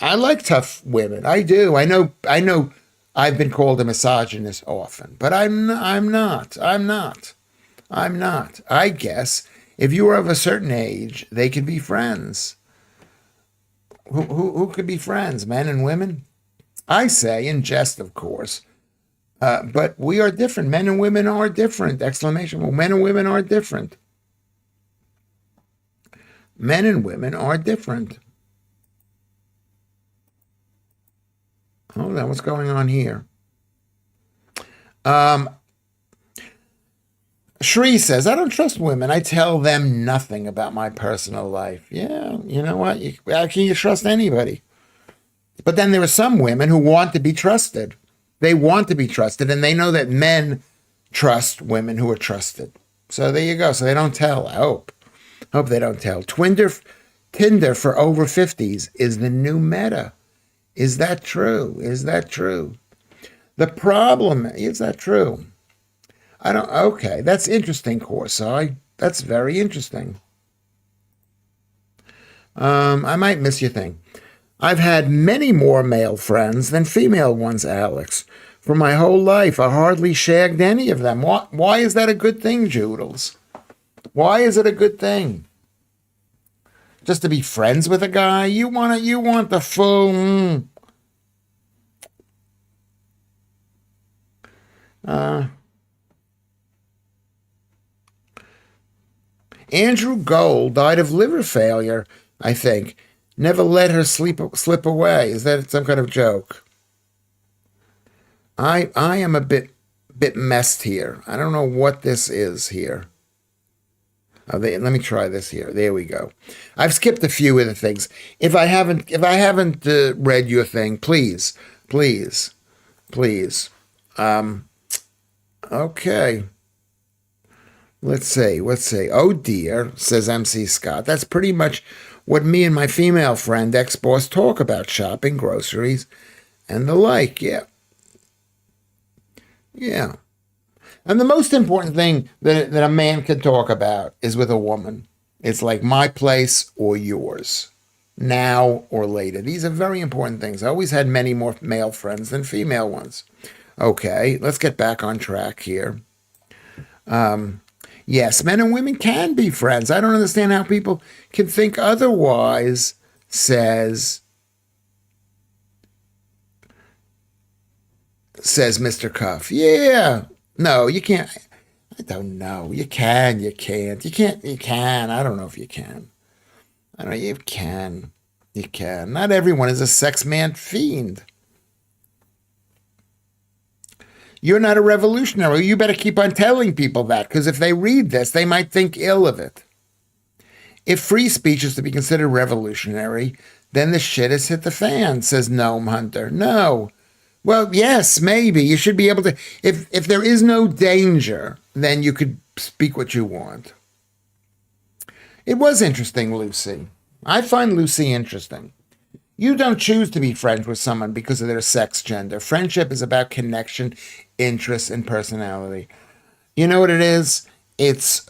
I like tough women. I do. I know I've been called a misogynist often, but I'm not. I guess if you are of a certain age, they can be friends. Who could be friends, men and women? I say, in jest, of course, but we are different. Men and women are different! Exclamation. Well, men and women are different. Men and women are different. Hold on, what's going on here? Shri says, I don't trust women. I tell them nothing about my personal life. Yeah, you know what? How can you trust anybody? But then there are some women who want to be trusted. They want to be trusted, and they know that men trust women who are trusted. So there you go. So they don't tell. I hope they don't tell. Tinder for over 50s is the new meta. Is that true? Is that true? The problem, is that true? Okay, that's interesting, Corsai. That's very interesting. I might miss your thing. I've had many more male friends than female ones, Alex. For my whole life, I hardly shagged any of them. Why is that a good thing, Joodles? Why is it a good thing? just to be friends with a guy. You want the full. Andrew Gold died of liver failure, I think. Never let her slip away. Is that some kind of joke? I am a bit messed here. I don't know what this is here. Let me try this here. There we go. I've skipped a few of the things. If I haven't read your thing, please. Okay. Let's see. Oh dear, says MC Scott. That's pretty much what me and my female friend, ex-boss, talk about: shopping, groceries, and the like. Yeah. And the most important thing that a man can talk about is with a woman. It's like my place or yours, now or later. These are very important things. I always had many more male friends than female ones. Okay, let's get back on track here. Yes, men and women can be friends. I don't understand how people can think otherwise, says Mr. Cuff. Yeah. No, you can't. I don't know. You can, you can't. You can. I don't know if you can. I don't know. You can. Not everyone is a sex man fiend. You're not a revolutionary. You better keep on telling people that, because if they read this, they might think ill of it. If free speech is to be considered revolutionary, then the shit has hit the fan, says Gnome Hunter. No. Well, yes, maybe. You should be able to. If there is no danger, then you could speak what you want. It was interesting, Lucy. I find Lucy interesting. You don't choose to be friends with someone because of their sex gender. Friendship is about connection, interest, and personality. You know what it is? It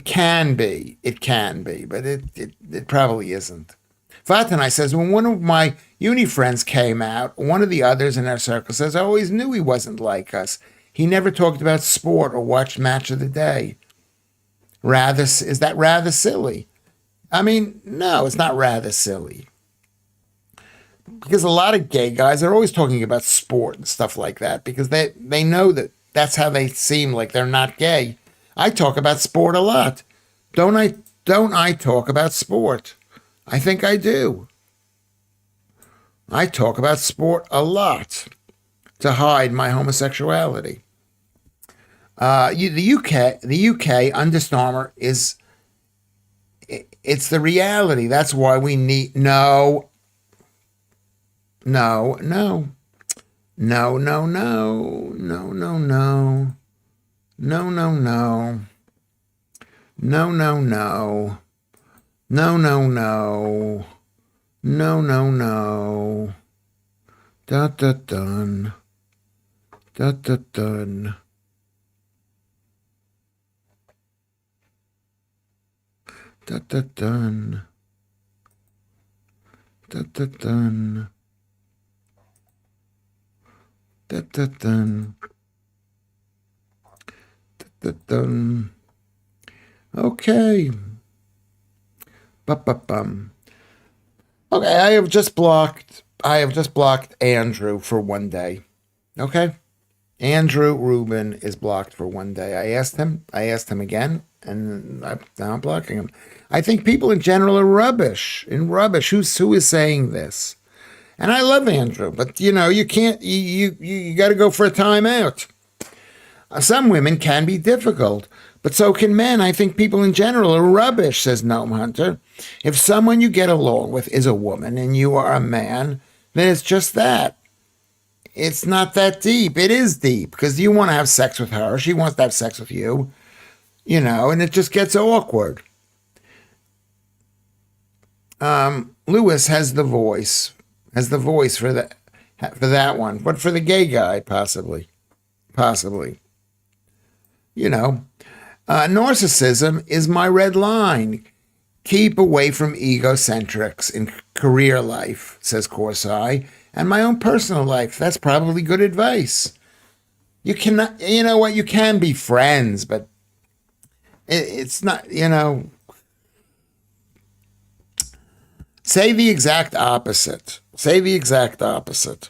can be, but it probably isn't. Fatanai says, when one of my uni friends came out, one of the others in our circle says, I always knew he wasn't like us. He never talked about sport or watched Match of the Day. Is that rather silly? I mean, no, it's not rather silly. Because a lot of gay guys are always talking about sport and stuff like that because they know that that's how they seem like they're not gay. I talk about sport a lot. Don't I talk about sport? I think I do. I talk about sport a lot to hide my homosexuality. The UK Under Armour is, it's the reality. That's why we need, no. Dun dun dun. Dun dun dun. Dun dun dun. Dun dun dun. Dun dun dun. Dun dun. Okay. Bum. Okay, I have just blocked Andrew for one day. Okay? Andrew Rubin is blocked for one day. I asked him again, and now I'm blocking him. I think people in general are rubbish. Who is saying this? And I love Andrew, but you can't, you got to go for a timeout. Some women can be difficult, but so can men. I think people in general are rubbish, says Gnome Hunter. If someone you get along with is a woman and you are a man, then it's just that. It's not that deep. It is deep because you want to have sex with her. She wants to have sex with you, and it just gets awkward. Lewis has the voice for that one, but for the gay guy, possibly. Narcissism is my red line. Keep away from egocentrics in career life, says Corsai, and my own personal life. That's probably good advice. You cannot, you can be friends, but it's not, Say the exact opposite. Say the exact opposite.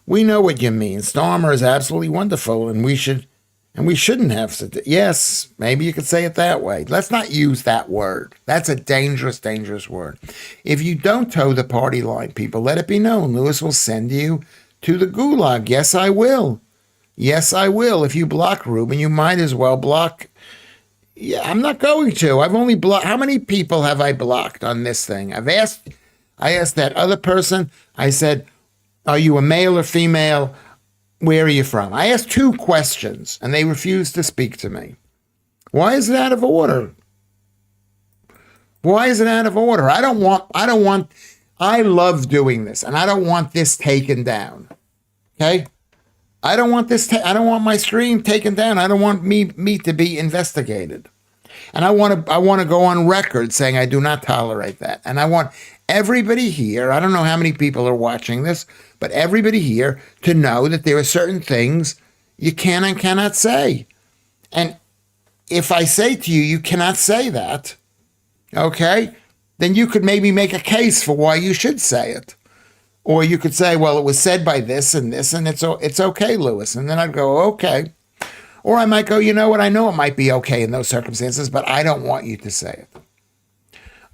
We know what you mean. Stormer is absolutely wonderful, and we shouldn't have to. Yes, maybe you could say it that way. Let's not use that word. That's a dangerous, dangerous word. If you don't toe the party line, people, let it be known. Lewis will send you to the gulag. Yes, I will. Yes, I will. If you block Ruben, you might as well block. Yeah, I'm not going to. I've only blocked. How many people have I blocked on this thing? I asked that other person, I said, are you a male or female? Where are you from? I asked 2 questions and they refused to speak to me. Why is it out of order? Why is it out of order? I love doing this and I don't want this taken down. Okay? I don't want my stream taken down. I don't want me to be investigated. And I want to go on record saying I do not tolerate that. And I want everybody here, I don't know how many people are watching this, but everybody here to know that there are certain things you can and cannot say. And if I say to you, you cannot say that, okay, then you could maybe make a case for why you should say it. Or you could say, well, it was said by this, and it's okay, Lewis. And then I'd go, okay. Or I might go, you know what, I know it might be okay in those circumstances, but I don't want you to say it.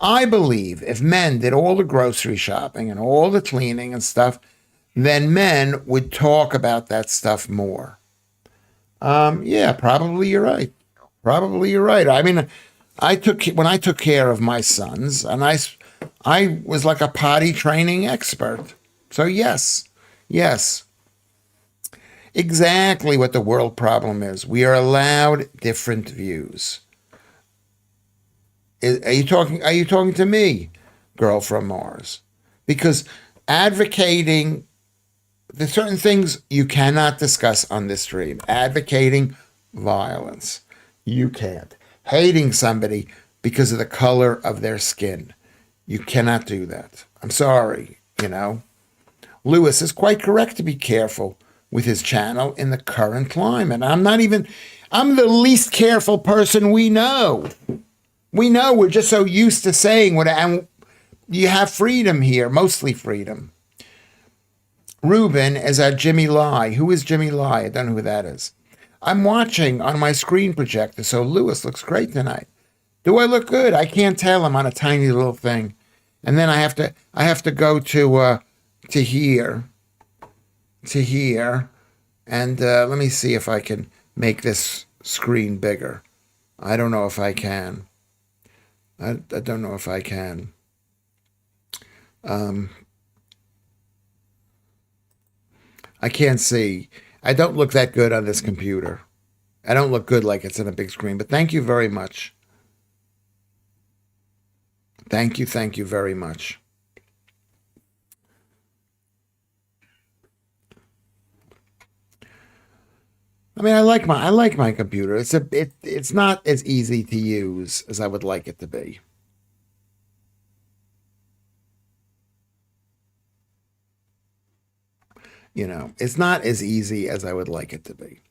I believe if men did all the grocery shopping and all the cleaning and stuff, then men would talk about that stuff more. Yeah, probably you're right. Probably you're right. I mean, when I took care of my sons, and I was like a potty training expert. So yes, exactly what the world problem is. We are allowed different views. Are you talking to me, girl from Mars? Because advocating the certain things you cannot discuss on this stream. Advocating violence, you can't. Hating somebody because of the color of their skin, you cannot do that. I'm sorry, Lewis is quite correct to be careful with his channel in the current climate. I'm the least careful person we know. We're just so used to saying what, and you have freedom here, mostly freedom. Ruben is at Jimmy Lai. Who is Jimmy Lai? I don't know who that is. I'm watching on my screen projector, so Lewis looks great tonight. Do I look good? I can't tell. I'm on a tiny little thing. And then I have to go to here, and let me see if I can make this screen bigger. I don't know if I can. I don't know if I can. I can't see. I don't look that good on this computer. I don't look good like it's in a big screen, but thank you very much. Thank you very much. I mean, I like my computer. It's not as easy to use as I would like it to be. It's not as easy as I would like it to be.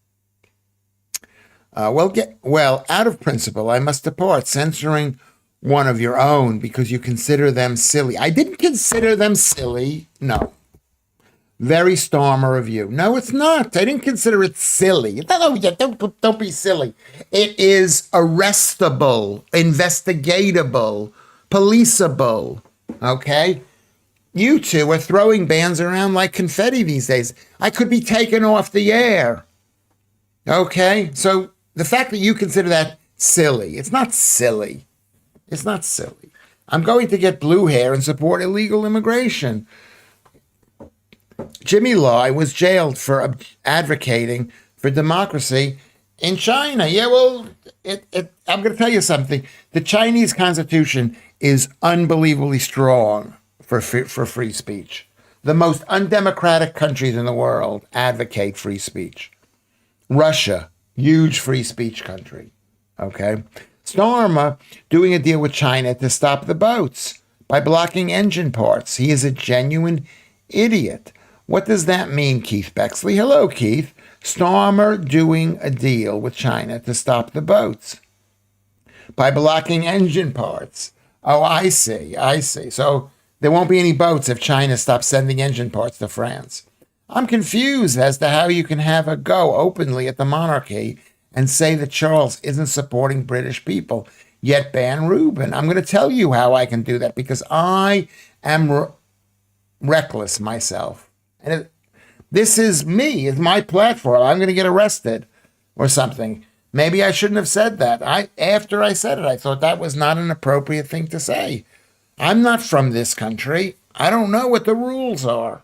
Out of principle, I must depart, censoring one of your own because you consider them silly. I didn't consider them silly. No. Very Stormer of you. No, it's not. I didn't consider it silly. Don't be silly. It is arrestable, investigatable, policeable. Okay? You two are throwing bans around like confetti these days. I could be taken off the air. Okay? So the fact that you consider that silly, it's not silly. It's not silly. I'm going to get blue hair and support illegal immigration. Jimmy Lai was jailed for advocating for democracy in China. Yeah, well, I'm going to tell you something. The Chinese Constitution is unbelievably strong for free speech. The most undemocratic countries in the world advocate free speech. Russia, huge free speech country. Okay? Starmer doing a deal with China to stop the boats by blocking engine parts. He is a genuine idiot. What does that mean, Keith Bexley? Hello, Keith. Starmer doing a deal with China to stop the boats by blocking engine parts. Oh, I see. So There won't be any boats if China stops sending engine parts to France. I'm confused as to how you can have a go openly at the monarchy and say that Charles isn't supporting British people, yet ban Reuben. I'm going to tell you how I can do that because I am reckless myself. And this is me. It's my platform. I'm going to get arrested or something. Maybe I shouldn't have said that. After I said it, I thought that was not an appropriate thing to say. I'm not from this country. I don't know what the rules are.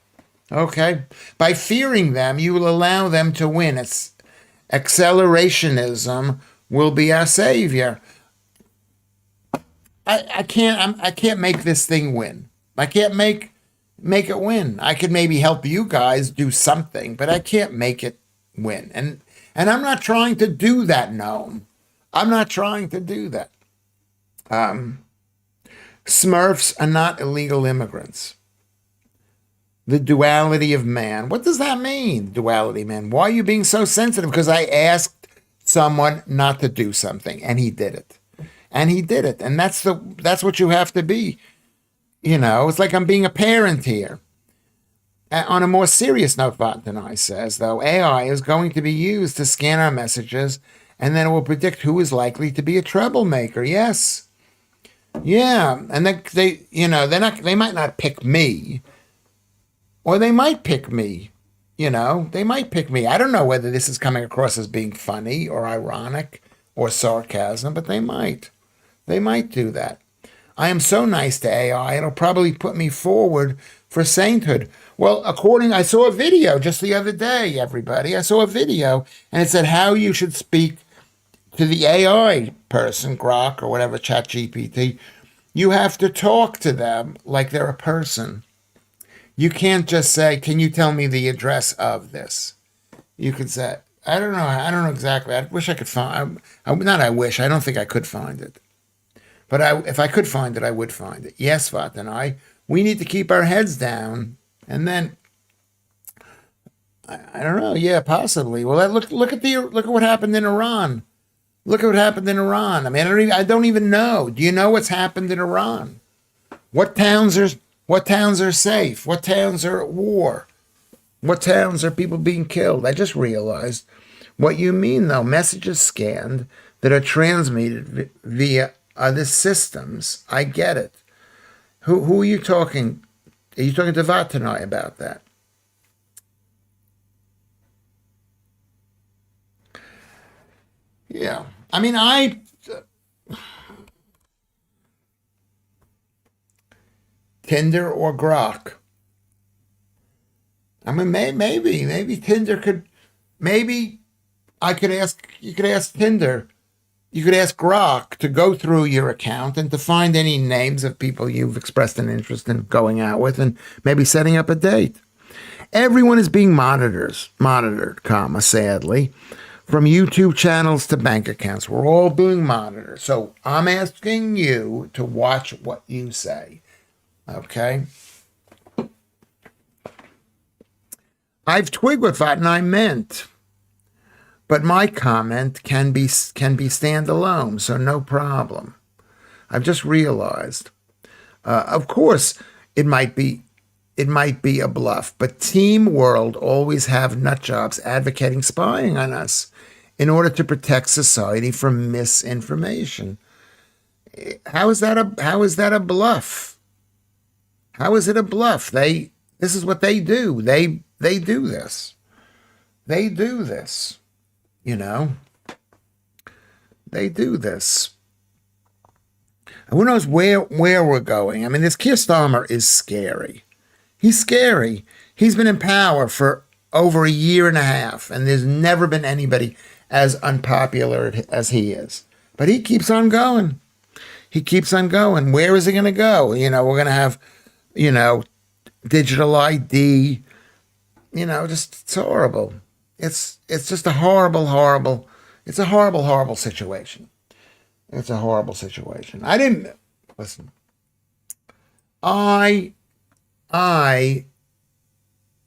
Okay? By fearing them, you will allow them to win. It's accelerationism will be our savior. I can't make this thing win. I can't make it win. I could maybe help you guys do something, but I can't make it win. And I'm not trying to do that, Noam. I'm not trying to do that. Smurfs are not illegal immigrants. The duality of man. What does that mean, duality of man? Why are you being so sensitive? Because I asked someone not to do something, and he did it. And he did it. And that's what you have to be. You know, it's like I'm being a parent here. On a more serious note, Vattanai says, though, AI is going to be used to scan our messages, and then it will predict who is likely to be a troublemaker. Yes. Yeah. And they might not pick me. Or they might pick me, they might pick me. I don't know whether this is coming across as being funny or ironic or sarcasm, but they might. They might do that. I am so nice to AI, it'll probably put me forward for sainthood. Well, I saw a video just the other day, everybody. I saw a video, and it said how you should speak to the AI person, Grok or whatever, ChatGPT. You have to talk to them like they're a person. You can't just say, can you tell me the address of this? You could say, I don't know exactly. I wish I could find, I don't think I could find it. But if I could find it, I would find it. Yes, Vattanai, we need to keep our heads down. And then, I don't know, yeah, possibly. Well, look at what happened in Iran. Look at what happened in Iran. I mean, I don't even know. Do you know what's happened in Iran? What towns are safe? What towns are at war? What towns are people being killed? I just realized what you mean, though. Messages scanned that are transmitted via other systems. I get it. Who are you talking? Are you talking to Vattanai about that? Yeah. I mean, Tinder or Grok? I mean, maybe Tinder could, maybe you could ask Tinder, you could ask Grok to go through your account and to find any names of people you've expressed an interest in going out with and maybe setting up a date. Everyone is being monitored, sadly, from YouTube channels to bank accounts. We're all being monitored. So I'm asking you to watch what you say. Okay. I've twigged what Vattanai meant, but my comment can be standalone, so no problem. I've just realized. Of course, it might be a bluff, but Team World always have nutjobs advocating spying on us in order to protect society from misinformation. How is that a bluff? How is it a bluff? This is what they do. They do this. They do this. They do this. And who knows where we're going? I mean, this Keir Starmer is scary. He's scary. He's been in power for over a year and a half, and there's never been anybody as unpopular as he is. But he keeps on going. He keeps on going. Where is he going to go? We're going to have, digital ID. It's horrible. It's just a horrible, it's a horrible situation. It's a horrible situation. Listen.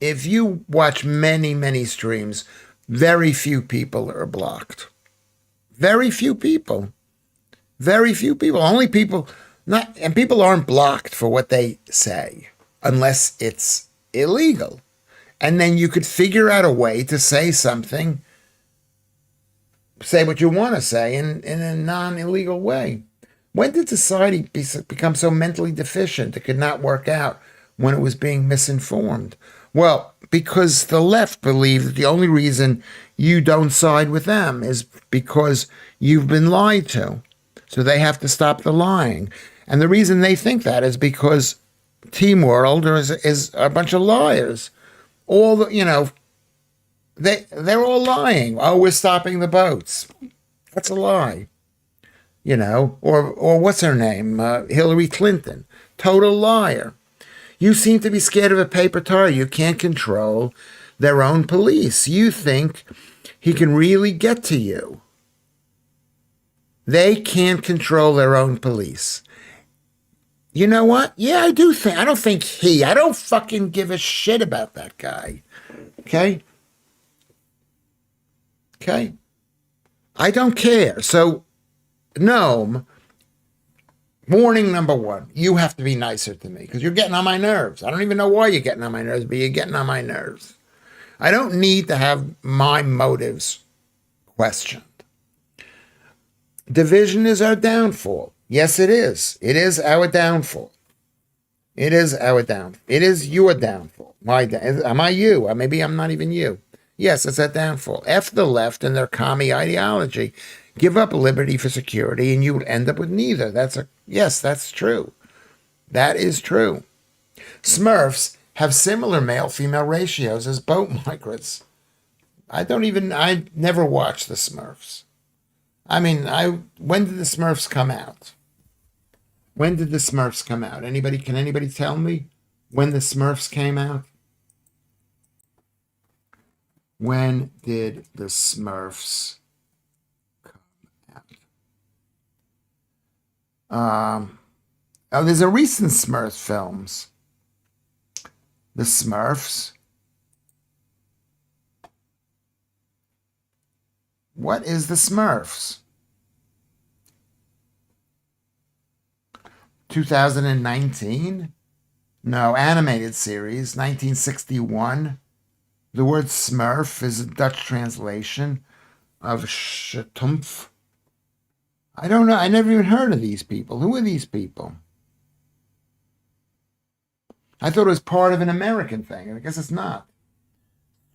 If you watch many streams, very few people are blocked. Very few people. Only people Not, and people aren't blocked for what they say unless it's illegal. And then you could figure out a way to say something, say what you want to say in a non-illegal way. When did society become so mentally deficient it could not work out when it was being misinformed? Well, because the left believe that the only reason you don't side with them is because you've been lied to. So they have to stop the lying. And the reason they think that is because Team World is a bunch of liars. All the, they're all lying. Oh, we're stopping the boats. That's a lie. Or what's her name? Hillary Clinton. Total liar. You seem to be scared of a paper tiger. You can't control their own police. You think he can really get to you. They can't control their own police. You know what? Yeah, I do think. I don't fucking give a shit about that guy. Okay? Okay? I don't care. So, Gnome, warning number one, you have to be nicer to me because you're getting on my nerves. I don't even know why you're getting on my nerves, but you're getting on my nerves. I don't need to have my motives questioned. Division is our downfall. Yes, it is. It is our downfall. It is our downfall. It is your downfall. Am I you? Or maybe I'm not even you. Yes, it's a downfall. F the left and their commie ideology. Give up liberty for security and you would end up with neither. Yes, that's true. That is true. Smurfs have similar male-female ratios as boat migrants. I never watched the Smurfs. When did the Smurfs come out? When did the Smurfs come out? Can anybody tell me when the Smurfs came out? When did the Smurfs come out? There's a recent Smurf films. The Smurfs. What is the Smurfs? 2019? No, animated series, 1961. The word Smurf is a Dutch translation of Schtroumpf. I don't know. I never even heard of these people. Who are these people? I thought it was part of an American thing. I guess it's not.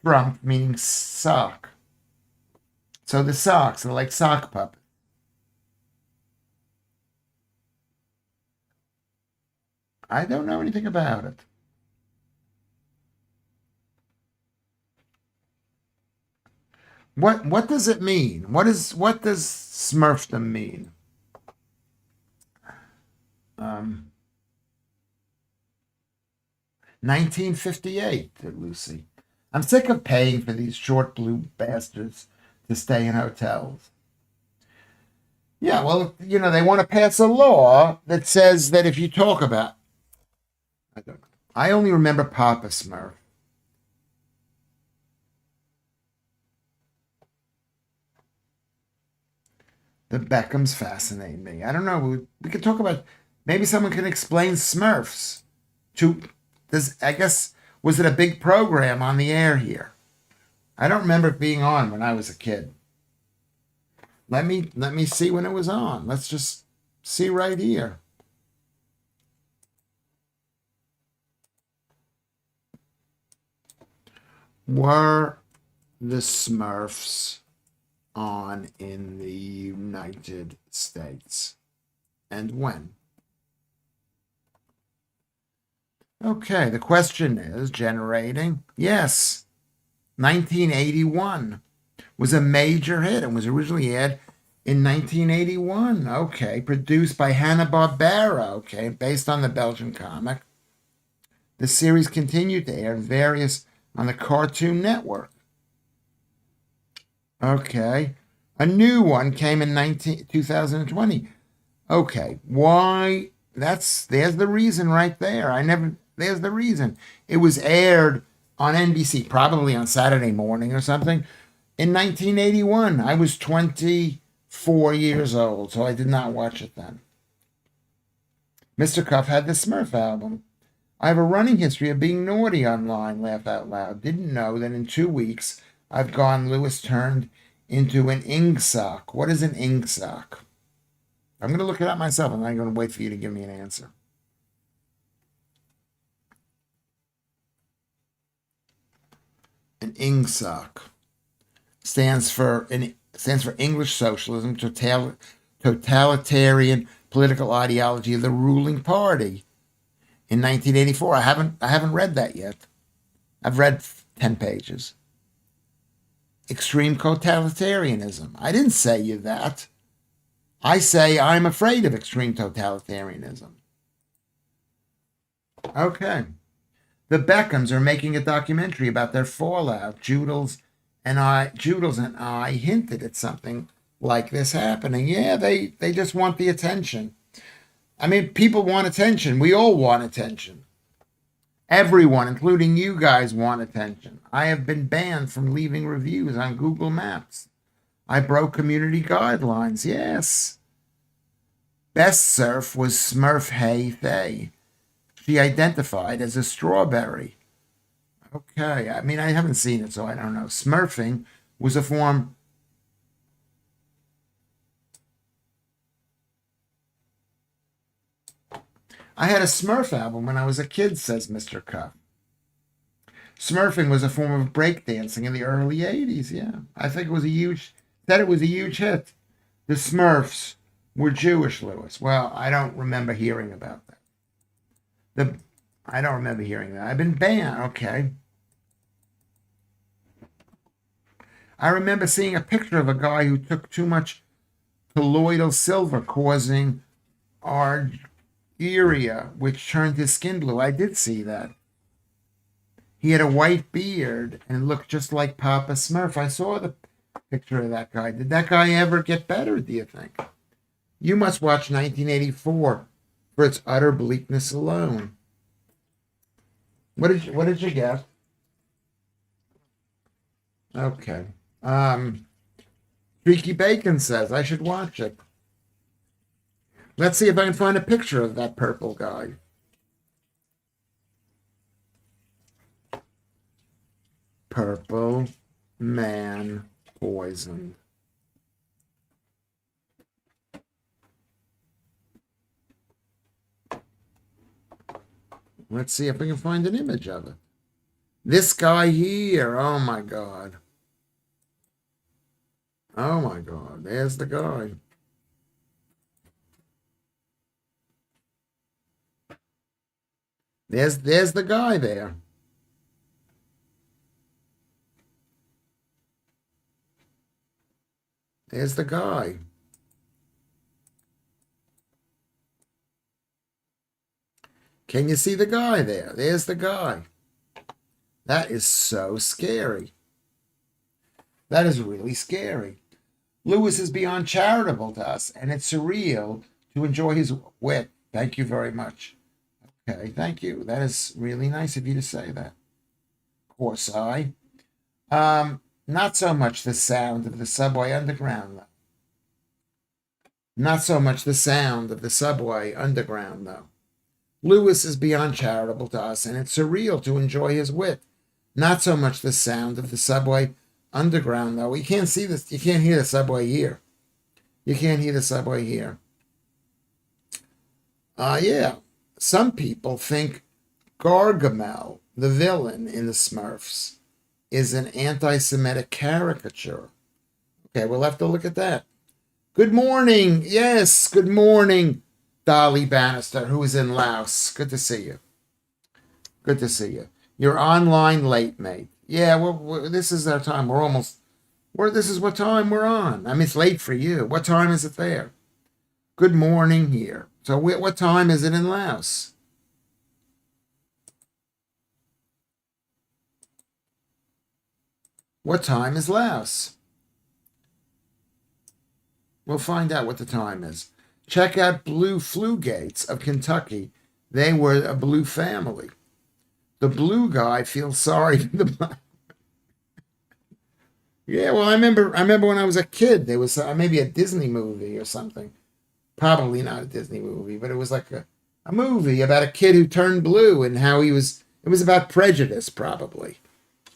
Trump meaning sock. So the socks are like sock puppets. I don't know anything about it. What does it mean? What does Smurfdom mean? 1958, Lucy. I'm sick of paying for these short blue bastards to stay in hotels. Yeah, well, they want to pass a law that says that if you talk about... I don't know. I only remember Papa Smurf. The Beckhams fascinate me. I don't know. We could talk about... Maybe someone can explain Smurfs. Was it a big program on the air here? I don't remember it being on when I was a kid. Let me see when it was on. Let's just see right here. Were the Smurfs on in the United States? And when? Okay, the question is generating. Yes, 1981 was a major hit and was originally aired in 1981. Okay, produced by Hanna-Barbera. Okay, based on the Belgian comic. The series continued to air on the Cartoon Network. Okay, a new one came in 2020. Okay, why? There's the reason right there. There's the reason. It was aired on NBC, probably on Saturday morning or something, in 1981. I was 24 years old, so I did not watch it then. Mr. Cuff had the Smurf album. I have a running history of being naughty online, laugh out loud. Didn't know that in 2 weeks I've gone Lewis turned into an ing sock. What is an ing sock? I'm going to look it up myself and I'm going to wait for you to give me an answer. An ing sock stands for English socialism, totalitarian political ideology of the ruling party. In 1984, I haven't read that yet. I've read 10 pages. Extreme totalitarianism. I didn't say you that. I say I'm afraid of extreme totalitarianism. Okay. The Beckhams are making a documentary about their fallout. Judels and I hinted at something like this happening. Yeah, they just want the attention. I mean, people want attention. We all want attention. Everyone, including you guys, want attention. I have been banned from leaving reviews on Google Maps. I broke community guidelines. Yes. Best surf was Smurf Hey Thay. She identified as a strawberry. Okay. I mean, I haven't seen it, so I don't know. Smurfing was a form. I had a Smurf album when I was a kid, says Mr. Cuff. Smurfing was a form of breakdancing in the early 80s, yeah. I think it was a huge hit. The Smurfs were Jewish, Lewis. Well, I don't remember hearing about that. I don't remember hearing that. I've been banned, okay. I remember seeing a picture of a guy who took too much colloidal silver, causing argyria, which turned his skin blue. I did see that. He had a white beard and looked just like Papa Smurf. I saw the picture of that guy. Did that guy ever get better, do you think? You must watch 1984 for its utter bleakness alone. What did you guess? Okay. Streaky Bacon says I should watch it. Let's see if I can find a picture of that purple guy. Purple man poisoned. Let's see if we can find an image of it. This guy here. Oh my God. Oh my God. There's the guy. There's the guy there. There's the guy. Can you see the guy there? There's the guy. That is so scary. That is really scary. Lewis is beyond charitable to us, and it's surreal to enjoy his wit. Thank you very much. Okay, thank you. That is really nice of you to say that. Of course, not so much the sound of the subway underground, though. Not so much the sound of the subway underground, though. Lewis is beyond charitable to us, and it's surreal to enjoy his wit. Not so much the sound of the subway underground, though. You can't see this. You can't hear the subway here. You can't hear the subway here. Yeah. Some people think Gargamel, the villain in the Smurfs, is an anti-Semitic caricature. Okay, we'll have to look at that. Good morning. Yes, good morning, Dolly Bannister, who is in Laos. Good to see you. Good to see you. You're online late, mate. Yeah, this is our time. This is what time we're on. I mean, it's late for you. What time is it there? Good morning here. So what time is it in Laos? What time is Laos? We'll find out what the time is. Check out Blue Flugates of Kentucky. They were a blue family. The blue guy feels sorry for the black. Yeah, well, I remember when I was a kid, there was maybe a Disney movie or something. Probably not a Disney movie, but it was like A movie about a kid who turned blue and how he was. It was about prejudice, probably.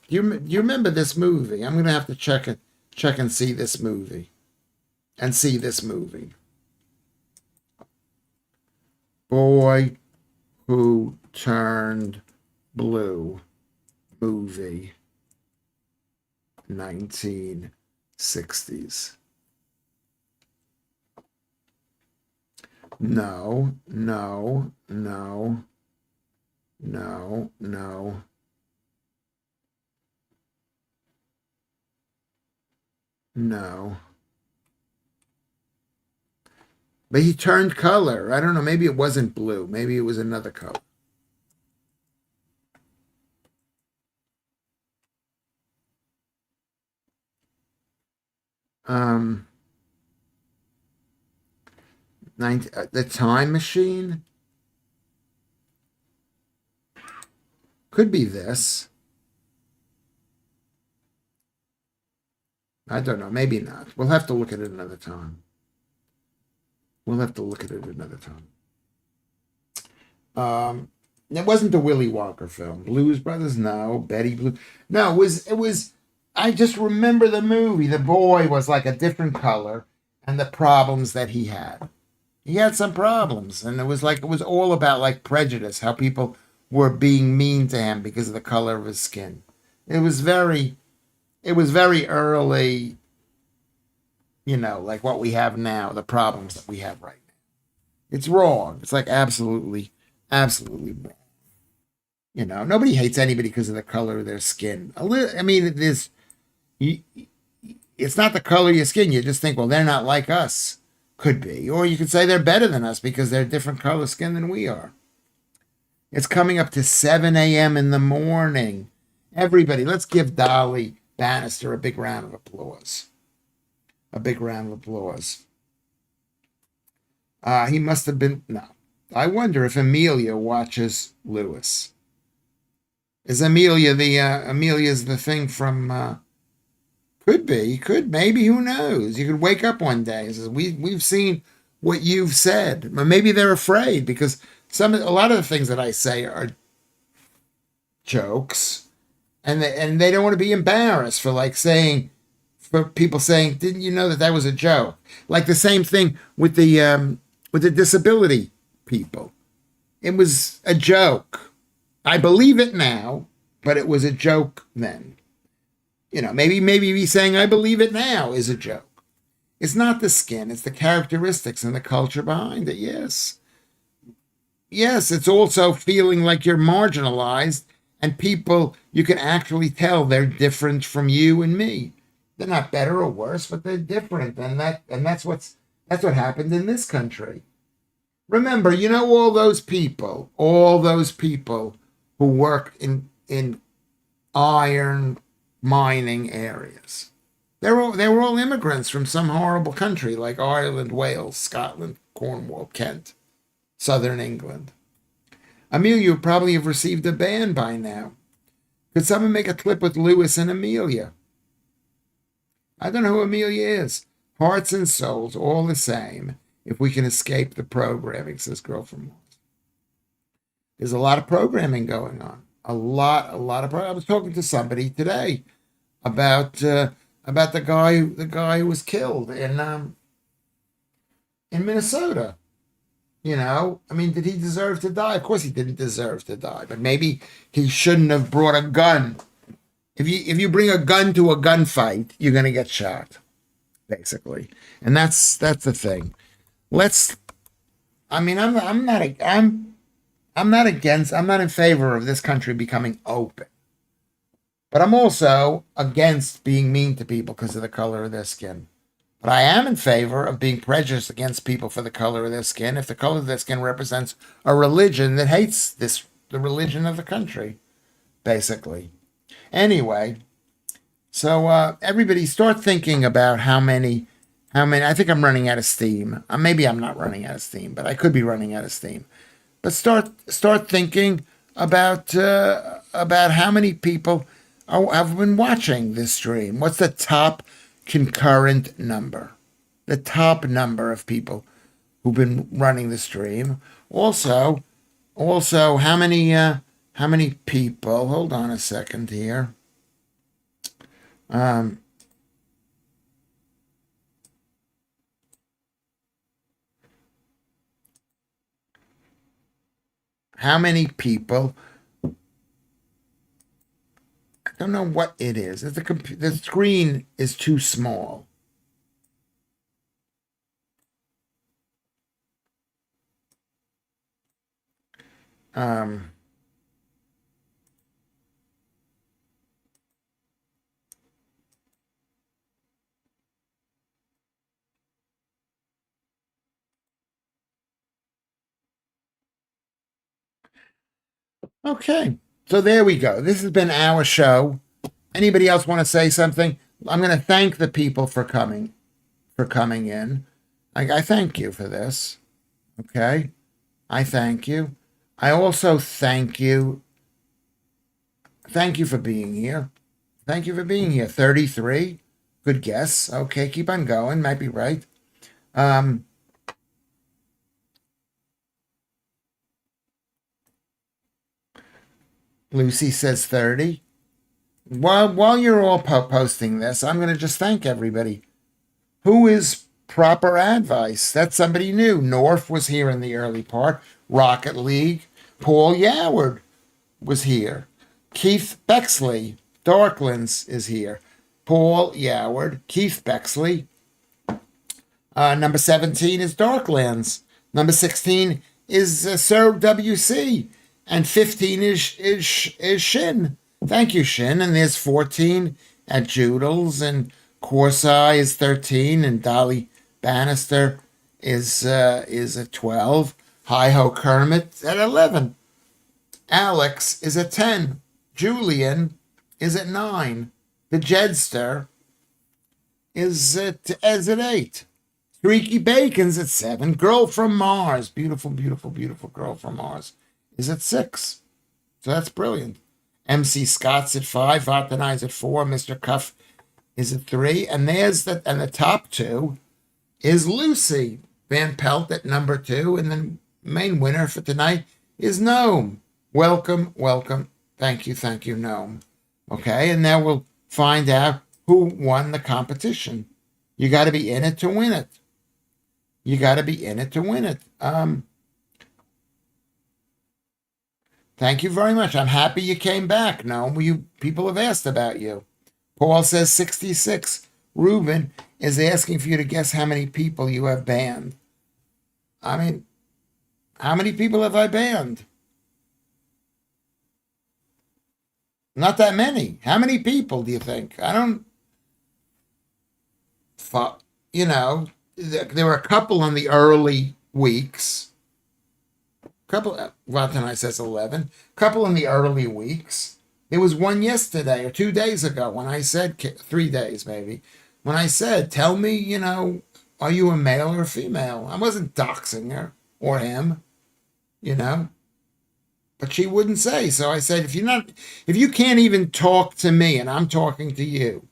You remember this movie? I'm gonna have to check and see this movie, and see this movie. Boy Who Turned Blue movie, 1960s. No, no, no, no, no. No. But he turned color. I don't know. Maybe it wasn't blue. Maybe it was another color. Um, the Time Machine could be this. I don't know. Maybe not. We'll have to look at it another time. We'll have to look at it another time. It wasn't the Willy Wonka film. Blues Brothers, no. Betty Blue, no. It was. I just remember the movie. The boy was like a different color, and the problems that he had. He had some problems, and it was all about like prejudice, how people were being mean to him because of the color of his skin. It was very early, like what we have now, the problems that we have right now. It's wrong. It's like absolutely, absolutely wrong. Nobody hates anybody because of the color of their skin. I mean, it's not the color of your skin. You just think, well, they're not like us. Could be. Or you could say they're better than us because they're a different color skin than we are. It's coming up to 7 a.m. in the morning. Everybody, let's give Dolly Bannister a big round of applause. A big round of applause. He must have been, no. I wonder if Amelia watches Lewis. Is Amelia's the thing from, could be, maybe, who knows? You could wake up one day and say, we've seen what you've said. Maybe they're afraid because a lot of the things that I say are jokes, and they don't want to be embarrassed for people saying, didn't you know that was a joke? Like the same thing with the disability people. It was a joke. I believe it now, but it was a joke then. Maybe me saying I believe it now is a joke. It's not the skin, it's the characteristics and the culture behind it. Yes. Yes, it's also feeling like you're marginalized, and people, you can actually tell they're different from you and me. They're not better or worse, but they're different, and that's what happened in this country. Remember, all those people who work in iron mining areas. They were all immigrants from some horrible country like Ireland, Wales, Scotland, Cornwall, Kent, Southern England. Amelia would probably have received a ban by now. Could someone make a clip with Lewis and Amelia? I don't know who Amelia is. Hearts and souls, all the same, if we can escape the programming, says Girl from Mars. There's a lot of programming going on. A lot of programming. I was talking to somebody today about the guy who was killed in Minnesota. Did he deserve to die? Of course he didn't deserve to die, but maybe he shouldn't have brought a gun. If you bring a gun to a gunfight, you're going to get shot, basically. And that's the thing. I'm not in favor of this country becoming open. But I'm also against being mean to people because of the color of their skin. But I am in favor of being prejudiced against people for the color of their skin if the color of their skin represents a religion that hates the religion of the country, basically. Anyway, so everybody start thinking about how many, I think I'm running out of steam. Maybe I'm not running out of steam, but I could be running out of steam. But start thinking about how many people have been watching this stream. What's the top concurrent number? The top number of people who've been running the stream. Also, how many people? Hold on a second here. Um, how many people? I don't know what it is. The screen is too small. Um, okay, so there we go. This has been our show. Anybody else want to say something? I'm going to thank the people for coming in. I thank you for this. Okay, I thank you. I also thank you. Thank you for being here. Thank you for being here. 33. Good guess. Okay, keep on going. Might be right. Um, Lucy says 30. While you're all posting this, I'm going to just thank everybody. Who is proper advice? That's somebody new. North was here in the early part. Rocket League. Paul Yoward was here. Keith Bexley. Darklands is here. Paul Yoward. Keith Bexley. Number 17 is Darklands. Number 16 is Sir WC. And 15 is Shin. Thank you, Shin. And there's 14 at Joodles. And Corsai is 13. And Dolly Bannister is at 12. Hi-Ho Kermit at 11. Alex is at 10. Julian is at 9. The Jedster is at 8. Streaky Bacon's at 7. Girl from Mars, beautiful, beautiful, beautiful Girl from Mars, is at 6. So that's brilliant. MC Scott's at 5. Vatanai's at 4. Mr. Cuff is at 3. And the top 2 is Lucy Van Pelt at number 2. And the main winner for tonight is Gnome. Welcome, welcome. Thank you, Gnome. Okay, and now we'll find out who won the competition. You got to be in it to win it. You got to be in it to win it. Thank you very much. I'm happy you came back. No, people have asked about you. Paul says 66. Ruben is asking for you to guess how many people you have banned. I mean, how many people have I banned? Not that many. How many people do you think? I don't. You know, there were a couple in the early weeks. Vatanai says 11. Couple in the early weeks. There was one yesterday or 2 days ago when I said, 3 days maybe, when I said, tell me, are you a male or a female? I wasn't doxing her or him, but she wouldn't say. So I said, if you can't even talk to me and I'm talking to you,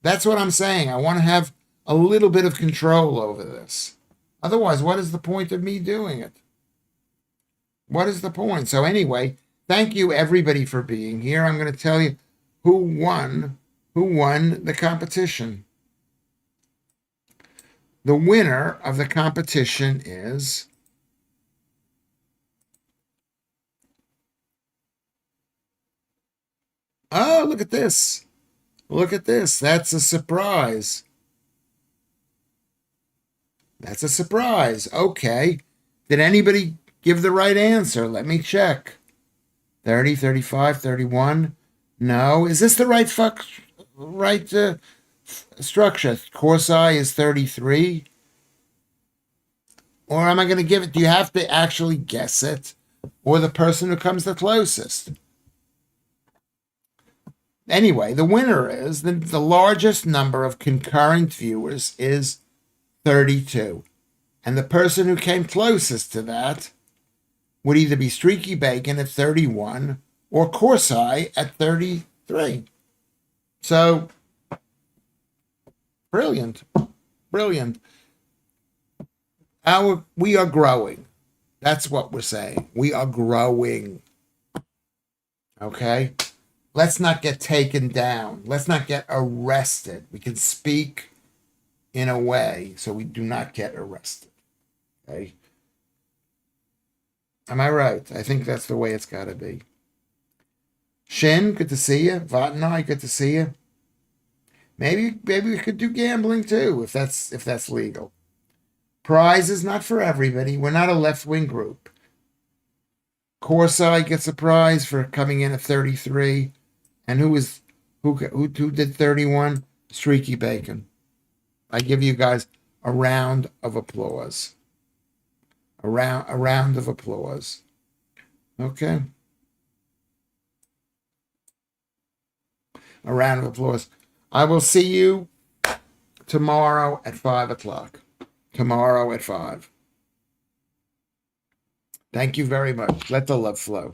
that's what I'm saying. I want to have a little bit of control over this. Otherwise, what is the point of me doing it? What is the point? So anyway, thank you everybody for being here. I'm going to tell you who won the competition. The winner of the competition is oh, look at this. Look at this. That's a surprise. That's a surprise. Okay. Did anybody give the right answer? Let me check. 30, 35, 31. No. Is this the right structure? Corsai is 33. Or am I going to give it? Do you have to actually guess it? Or the person who comes the closest? Anyway, the winner is the largest number of concurrent viewers is 32. And the person who came closest to that would either be Streaky Bacon at 31 or Corsai at 33. So, brilliant. Brilliant. We are growing. That's what we're saying. We are growing. Okay? Let's not get taken down. Let's not get arrested. We can speak in a way so we do not get arrested. Okay? Am I right? I think that's the way it's got to be. Shin, good to see you. Vatanai, good to see you. Maybe we could do gambling too, if that's legal. Prize is not for everybody. We're not a left-wing group. Corsai gets a prize for coming in at 33. And who did 31? Streaky Bacon. I give you guys a round of applause. A round of applause. Okay. A round of applause. I will see you tomorrow at 5 o'clock. Tomorrow at 5. Thank you very much. Let the love flow.